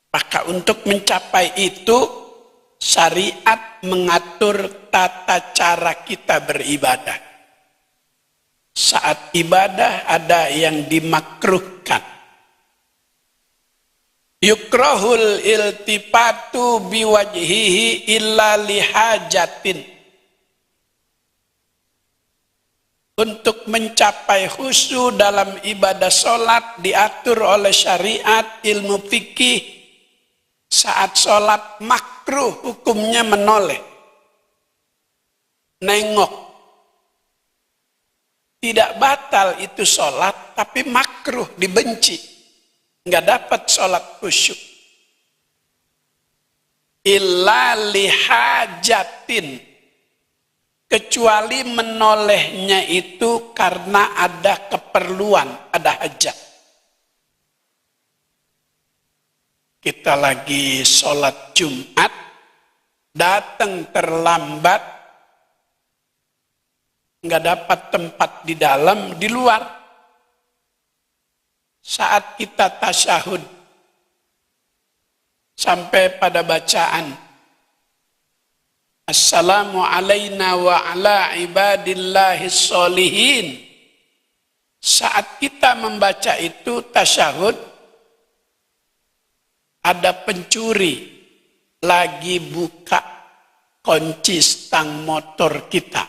Maka untuk mencapai itu, syariat mengatur tata cara kita beribadah. Saat ibadah ada yang dimakruhkan. Yukrahul iltifatu biwajhihi illa lihajatin. Untuk mencapai khusyuk dalam ibadah sholat diatur oleh syariat ilmu fikih. Saat sholat makruh hukumnya menoleh, nengok. Tidak batal itu sholat, tapi makruh, dibenci. Nggak dapat sholat khusyuk. Illa lihajatin. Kecuali menolehnya itu karena ada keperluan, ada hajat. Kita lagi sholat Jumat, datang terlambat, nggak dapat tempat di dalam, di luar. Saat kita tasyahud, sampai pada bacaan, Assalamu alayna wa ala ibadillahis sholihin. Saat kita membaca itu tasyahud, ada pencuri lagi buka kunci stang motor kita.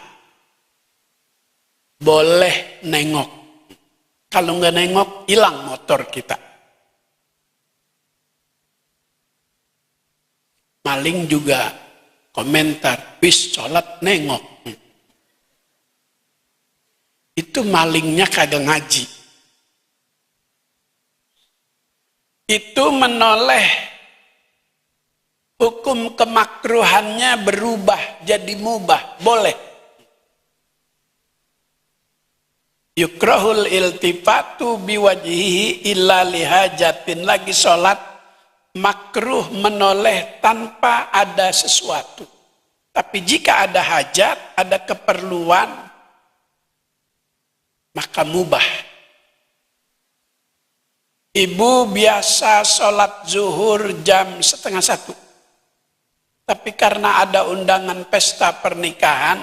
Boleh nengok. Kalau nggak nengok, hilang motor kita. Maling juga komentar, wis sholat nengok. Itu malingnya kagak ngaji. Itu menoleh hukum kemakruhannya berubah jadi mubah, boleh. yukrahul iltifatu biwajhihi illa lihajatin. Lagi sholat makruh menoleh tanpa ada sesuatu. Tapi jika ada hajat, ada keperluan, maka mubah. Ibu biasa sholat zuhur jam 12:30. Tapi karena ada undangan pesta pernikahan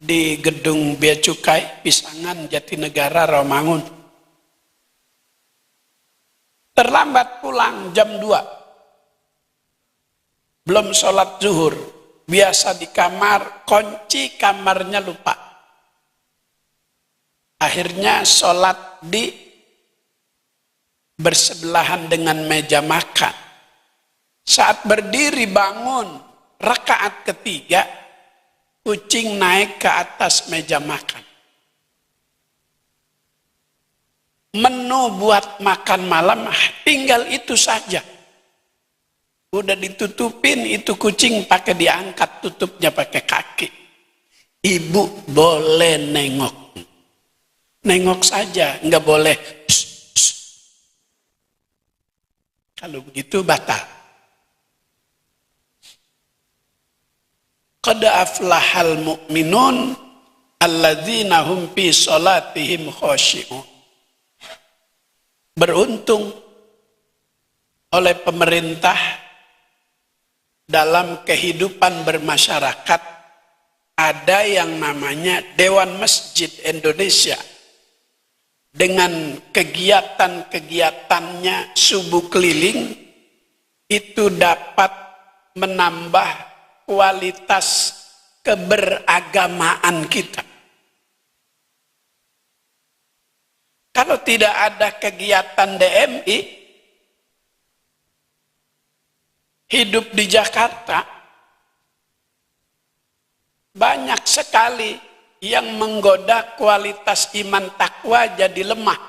di gedung Bea Cukai, Pisangan, Jatinegara, Rawamangun. Terlambat pulang jam 2. Belum sholat zuhur. Biasa di kamar, kunci kamarnya lupa. Akhirnya sholat di bersebelahan dengan meja makan. Saat berdiri bangun, rakaat ketiga, kucing naik ke atas meja makan. Menu buat makan malam tinggal itu saja. Udah ditutupin, itu kucing pakai diangkat, tutupnya pakai kaki. Ibu boleh nengok. Nengok saja, nggak boleh. Pss, pss. Kalau begitu batal. Qad aflahal mu'minun alladzina hum fi sholatihim khashi'un. Beruntung oleh pemerintah dalam kehidupan bermasyarakat ada yang namanya Dewan Masjid Indonesia dengan kegiatan-kegiatannya subuh keliling itu dapat menambah kualitas keberagamaan kita. Kalau tidak ada kegiatan DMI, hidup di Jakarta, banyak sekali yang menggoda kualitas iman takwa jadi lemah.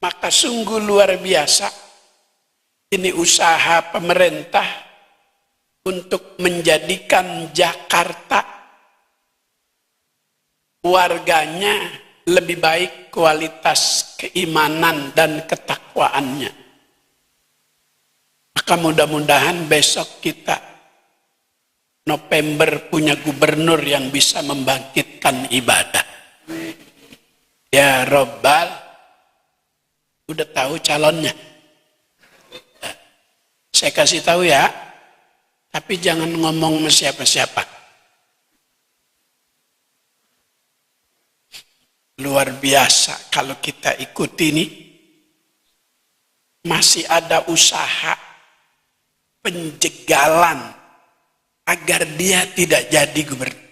Maka sungguh luar biasa, ini usaha pemerintah untuk menjadikan Jakarta warganya lebih baik kualitas keimanan dan ketakwaannya. Maka mudah-mudahan besok kita November punya gubernur yang bisa membangkitkan ibadah. Ya Rabbal, udah tahu calonnya. Saya kasih tahu ya. Tapi jangan ngomong sama siapa-siapa. Luar biasa kalau kita ikuti ini. Masih ada usaha penjegalan agar dia tidak jadi gubernur.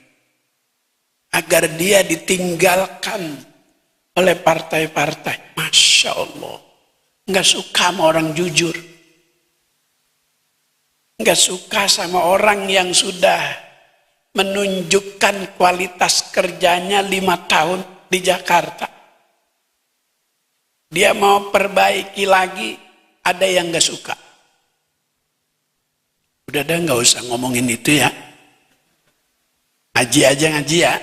Agar dia ditinggalkan oleh partai-partai. Masya Allah. Nggak suka sama orang jujur. Nggak suka sama orang yang sudah menunjukkan kualitas kerjanya 5 tahun di Jakarta. Dia mau perbaiki lagi, ada yang nggak suka. Udah nggak usah ngomongin itu ya. Ngaji aja ngaji ya.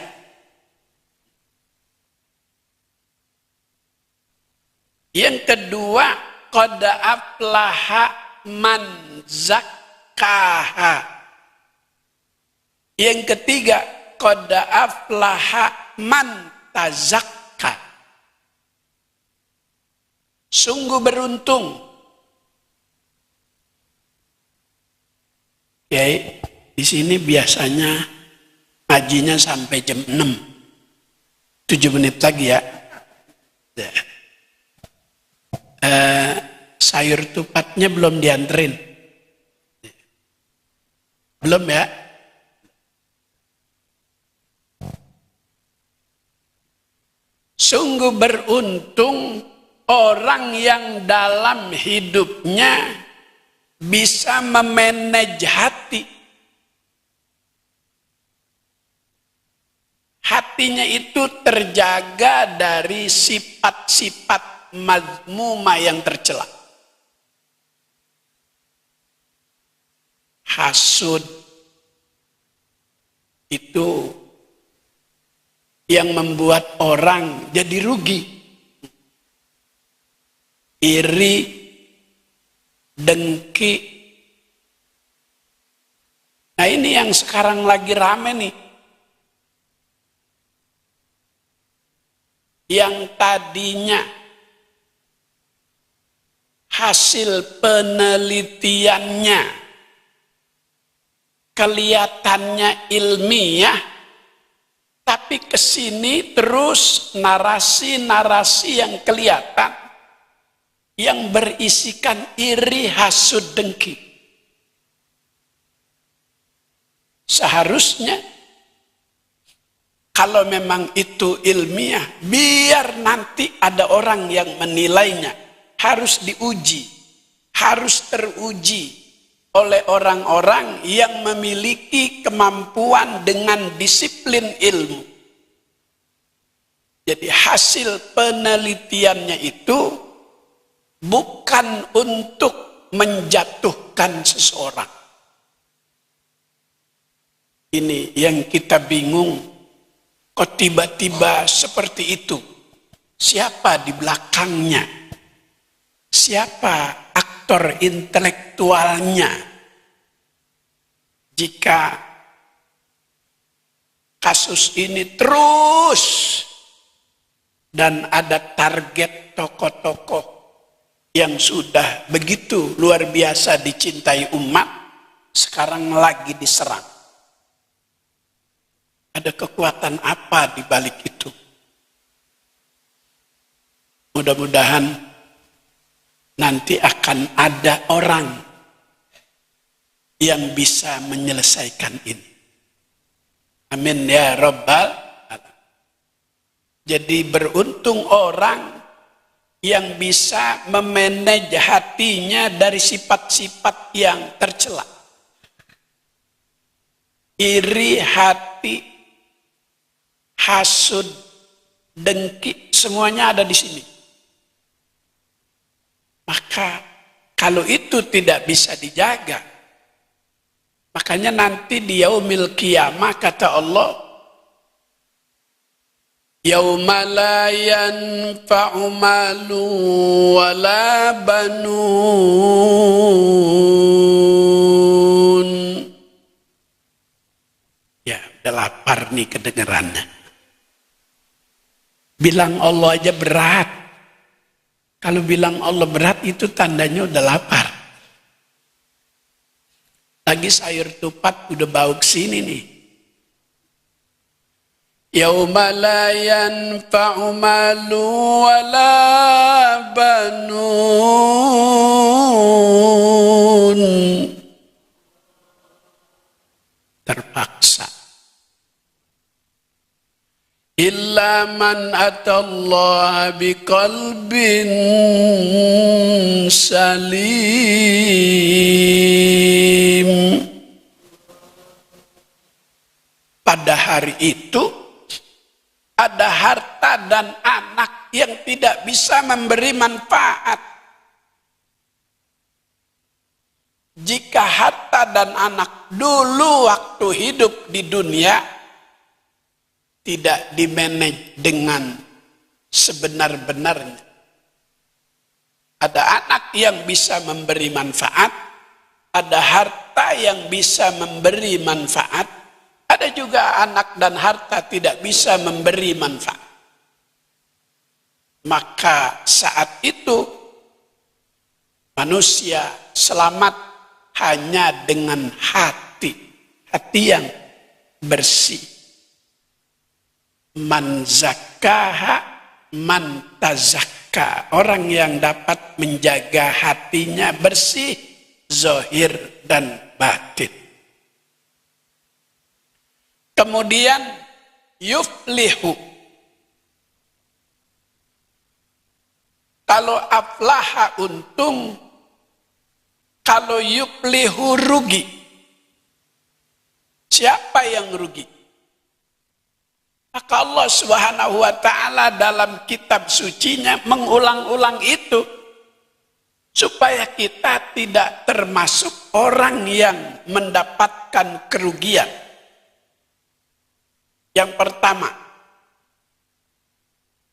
Yang kedua, qad aflaha man zakkaha. Yang ketiga, qad aflaha man tazakka. Sungguh beruntung. Ya, di sini biasanya ngajinya sampai jam 6. 7 menit lagi ya. Sayur tupatnya belum dianterin. Belum ya? Sungguh beruntung orang yang dalam hidupnya bisa memanage hati. Hatinya itu terjaga dari sifat-sifat mazmumah yang tercela. Hasud itu yang membuat orang jadi rugi. Iri, dengki. Nah ini yang sekarang lagi rame nih. Yang tadinya hasil penelitiannya kelihatannya ilmiah, tapi kesini terus narasi-narasi yang kelihatan yang berisikan iri, hasud, dengki. Seharusnya kalau memang itu ilmiah, biar nanti ada orang yang menilainya, harus diuji, harus teruji oleh orang-orang yang memiliki kemampuan dengan disiplin ilmu. Jadi hasil penelitiannya itu bukan untuk menjatuhkan seseorang. Ini yang kita bingung, kok tiba-tiba seperti itu? Siapa di belakangnya? Siapa aktor intelektualnya? Jika kasus ini terus dan ada target tokoh-tokoh yang sudah begitu luar biasa dicintai umat, sekarang lagi diserang. Ada kekuatan apa di balik itu? Mudah-mudahan nanti akan ada orang yang bisa menyelesaikan ini. Amin ya Rabbal Alamin. Jadi beruntung orang yang bisa memanage hatinya dari sifat-sifat yang tercela. Iri hati, hasud, dengki, semuanya ada di sini. Maka kalau itu tidak bisa dijaga, makanya nanti di yaumil qiyamah kata Allah, yauma la yanfa'u malu wala banun. Ya, udah lapar nih kedengerannya. Bilang Allah aja berat. Kalau bilang Allah berat itu tandanya udah lapar. Lagi sayur tupat udah bau kesini nih. Yauma la yanfa'u malu wala banun. Terpaksa. Illa man atallaha biqalbin salim. Pada hari itu ada harta dan anak yang tidak bisa memberi manfaat. Jika harta dan anak dulu waktu hidup di dunia tidak dimanage dengan sebenar-benarnya. Ada anak yang bisa memberi manfaat, ada harta yang bisa memberi manfaat, ada juga anak dan harta tidak bisa memberi manfaat. Maka saat itu manusia selamat hanya dengan hati yang bersih. Man zakkaha man tazakka. Orang yang dapat menjaga hatinya bersih, zahir dan batin. Kemudian yuflihu. Kalau aflaha untung, kalau yuflihu rugi. Siapa yang rugi? Maka Allah Subhanahu wa ta'ala dalam kitab sucinya mengulang-ulang itu supaya kita tidak termasuk orang yang mendapatkan kerugian. Yang pertama,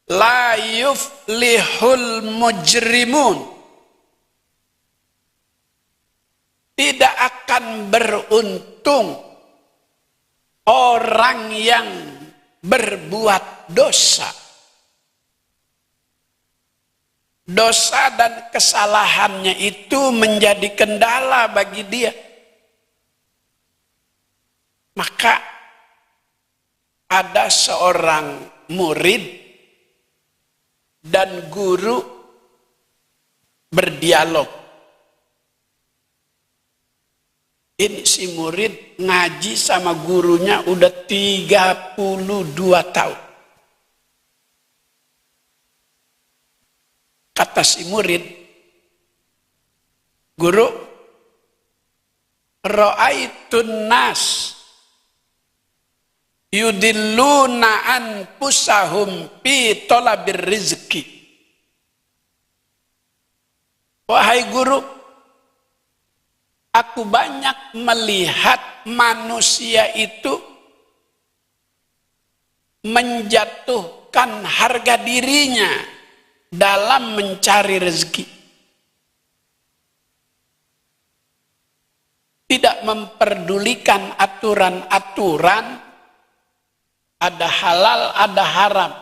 La yuflihul mujrimun. Tidak akan beruntung orang yang berbuat dosa. Dosa dan kesalahannya itu menjadi kendala bagi dia. Maka ada seorang murid dan guru berdialog. Ini si murid ngaji sama gurunya udah 32 tahun. Kata si murid, guru, ra'aitun nas yudilluna anfusahum fi talabir rizki. Wahai guru, aku banyak melihat manusia itu menjatuhkan harga dirinya dalam mencari rezeki. Tidak memperdulikan aturan-aturan, ada halal, ada haram.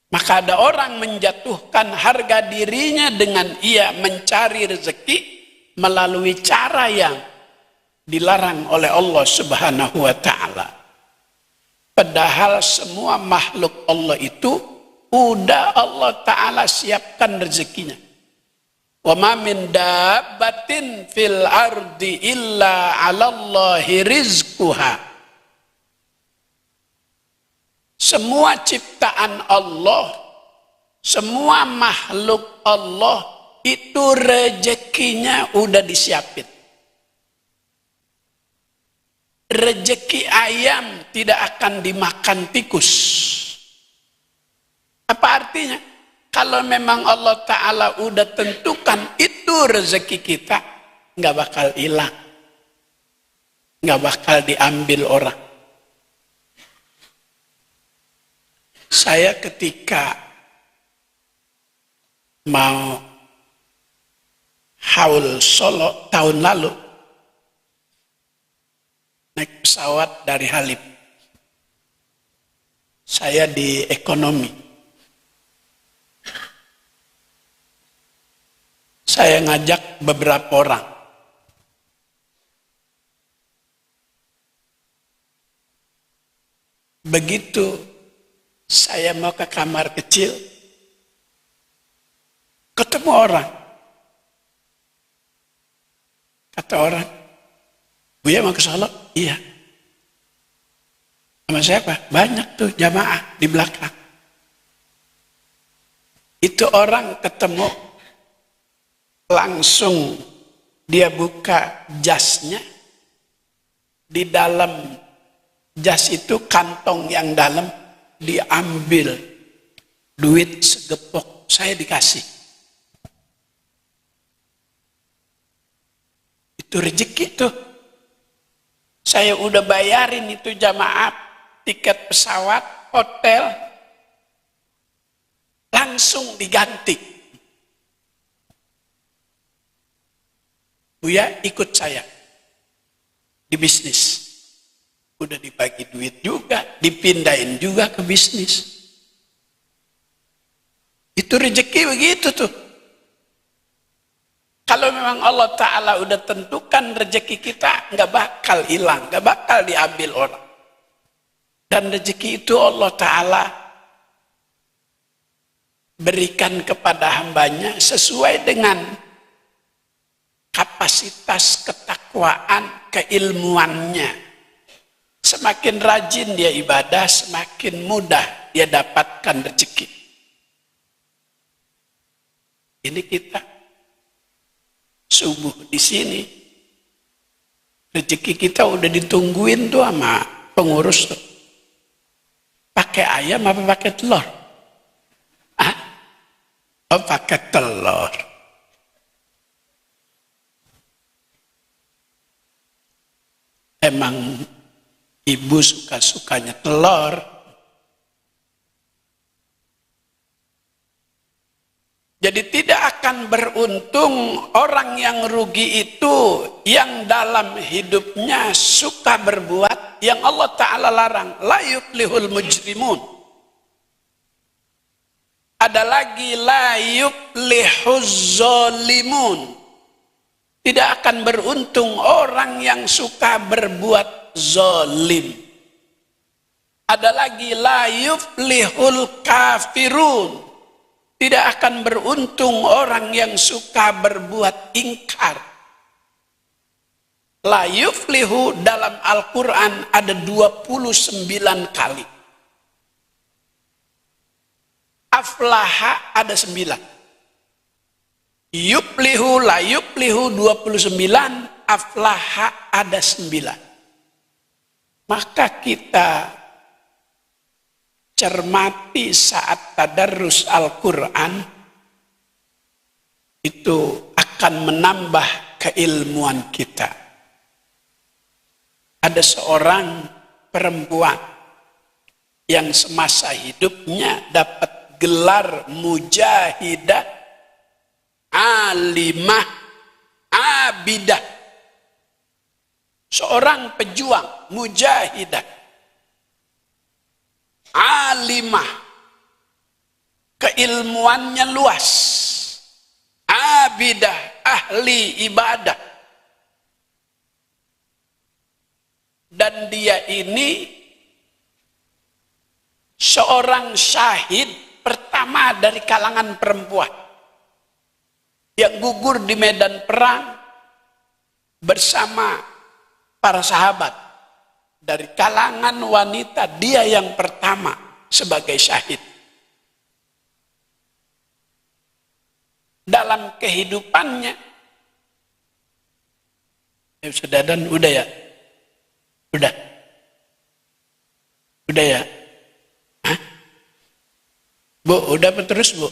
Maka ada orang menjatuhkan harga dirinya dengan ia mencari rezeki melalui cara yang dilarang oleh Allah Subhanahu wa ta'ala. Padahal semua makhluk Allah itu udah Allah Ta'ala siapkan rezekinya. Wa ma min dabbatin fil ardi illa 'alallahi rizquha. Semua ciptaan Allah, semua makhluk Allah itu rezekinya udah disiapin. Rezeki ayam tidak akan dimakan tikus. Apa artinya? Kalau memang Allah Ta'ala udah tentukan itu rezeki kita, nggak bakal hilang. Nggak bakal diambil orang. Saya ketika mau haul Solo tahun lalu, naik pesawat dari Halim. Saya di ekonomi. Saya ngajak beberapa orang. Begitu saya mau ke kamar kecil, ketemu orang. Kata orang, Buya mau ke Solo? Iya. Sama siapa? Banyak tuh jamaah di belakang. Itu orang ketemu, langsung dia buka jasnya. Di dalam jas itu kantong yang dalam diambil duit segepok, saya dikasih. Itu rezeki tuh. Saya udah bayarin itu jamaah, tiket pesawat, hotel, langsung diganti. Buya ikut saya di bisnis. Udah dibagi duit juga, dipindahin juga ke bisnis. Itu rezeki begitu tuh. Kalau memang Allah Ta'ala udah tentukan rezeki kita, nggak bakal hilang, nggak bakal diambil orang. Dan rezeki itu Allah Ta'ala berikan kepada hambanya sesuai dengan kapasitas ketakwaan, keilmuannya. Semakin rajin dia ibadah, semakin mudah dia dapatkan rezeki. Ini kita subuh di sini, rezeki kita udah ditungguin tuh sama pengurus tuh. Pakai ayam apa pakai telur? Ah? Oh, pakai telur. Emang ibu suka-sukanya telur. Jadi tidak akan beruntung orang yang rugi itu yang dalam hidupnya suka berbuat yang Allah Ta'ala larang. La yuflihul mujrimun. Ada lagi la yuflihuz zalimun. Tidak akan beruntung orang yang suka berbuat zalim. Ada lagi la yuflihul kafirun. Tidak akan beruntung orang yang suka berbuat ingkar. La yuflihu dalam Al-Quran ada 29 kali. Aflaha ada 9. Yuflihu, la yuflihu 29, aflaha ada 9. Maka kita cermati saat tadarrus Al-Quran, itu akan menambah keilmuan kita. Ada seorang perempuan yang semasa hidupnya dapat gelar mujahidah, alimah, abidah. Seorang pejuang, mujahidah, alimah, keilmuannya luas, abidah, ahli ibadah. Dan dia ini seorang syahid pertama dari kalangan perempuan yang gugur di medan perang bersama para sahabat. Dari kalangan wanita, dia yang pertama sebagai syahid. Dalam kehidupannya, sudah dan udah ya? Udah ya? Hah? Bu, udah apa terus bu?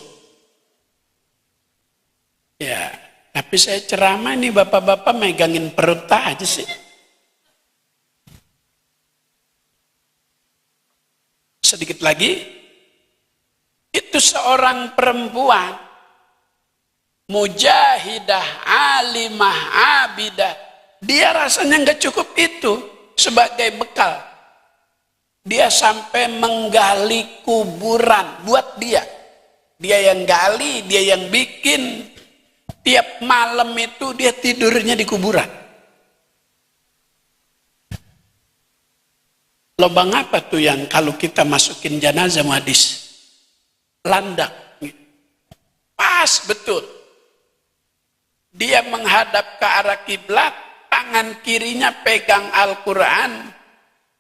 Ya, tapi saya ceramah nih bapak-bapak megangin perut aja sih. Sedikit lagi, itu seorang perempuan mujahidah, alimah, abidah. Dia rasanya nggak cukup itu sebagai bekal. Dia sampai menggali kuburan buat dia. Dia yang gali, dia yang bikin. Tiap malam itu dia tidurnya di kuburan. Lubang apa tuh yang kalau kita masukin jenazah hadis? Landak. Pas betul. Dia menghadap ke arah kiblat, tangan kirinya pegang Al-Quran.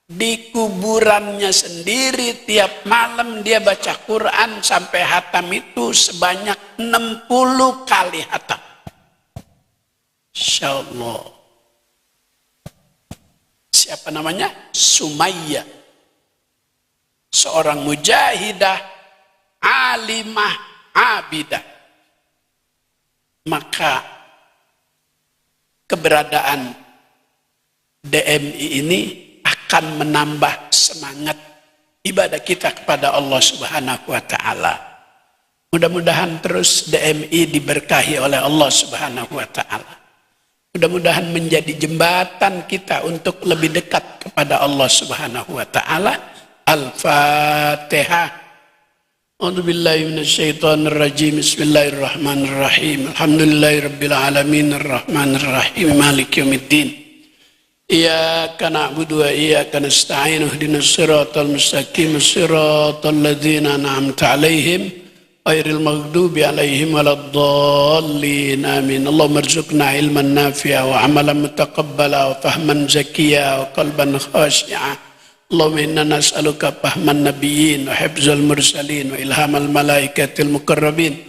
Di kuburannya sendiri tiap malam dia baca Quran sampai hatam itu sebanyak 60 kali hatam. Insya Allah. Siapa namanya? Sumayyah. Seorang mujahidah, alimah, abidah. Maka keberadaan DMI ini akan menambah semangat ibadah kita kepada Allah Subhanahu wa Ta'ala. Mudah-mudahan terus DMI diberkahi oleh Allah Subhanahu wa Ta'ala. Mudah-mudahan menjadi jembatan kita untuk lebih dekat kepada Allah Subhanahu wa Ta'ala. Al-Fatihah. A'udzubillahi minasyaitonir rajim. Bismillahirrahmanirrahim. Alhamdulillahirabbil alamin arrahmanir rahim maliki yaumiddin. Iyyaka na'budu wa iyyaka nasta'in. Ihdinas siratal mustaqim. Siratal ladzina an'amta 'alaihim ghairil maghdubi 'alaihim waladdallin. Amin. Allahumma arzuqna ilman nafi'a wa 'amalan mutaqabbala wa fahman zakiyya wa qalban khashi'a. Allahumma inna nas'aluka fahman nabiyyin wa hifzal mursalin wa ilhamal malaikatil muqarrabin.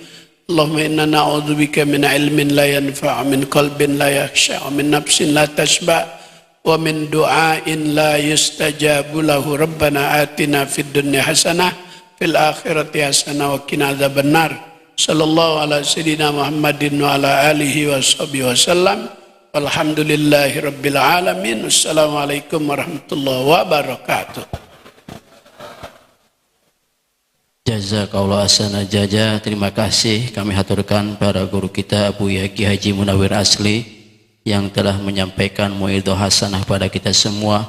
Allahumma inna na'udzubika min ilmin la yanfa' min qalbin la yakhsha' min nafsin la tashba' wa min du'ain la yustajabu lahu. Rabbana atina fid dunya hasanah fil akhirati hasanah wa qina adzabannar. Sallallahu ala sayyidina Muhammadin wa ala alihi wa sahbihi wasallam. Walhamdulillahi rabbil alamin. Assalamualaikum warahmatullahi wabarakatuh. Jazakallahu ahsana jaza. Terima kasih kami haturkan para guru kita Abu Yaki Haji Munawir Asli yang telah menyampaikan muidhah hasanah pada kita semua.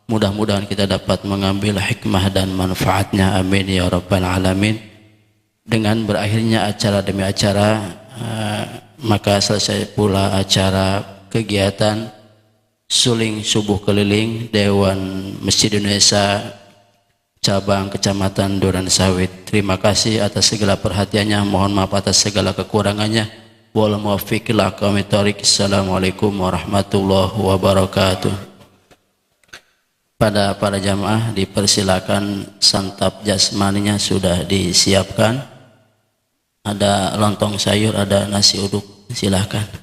Mudah-mudahan kita dapat mengambil hikmah dan manfaatnya. Amin ya rabbal alamin. Dengan berakhirnya acara demi acara, maka selesai pula acara kegiatan suling subuh keliling Dewan Masjid Indonesia cabang Kecamatan Duren Sawit. Terima kasih atas segala perhatiannya. Mohon maaf atas segala kekurangannya. Wal muwaffiq ila aqwamit thoriq. Assalamualaikum warahmatullahi wabarakatuh. Pada para jamaah dipersilakan santap jasmaninya sudah disiapkan. Ada lontong sayur, ada nasi uduk. Silakan.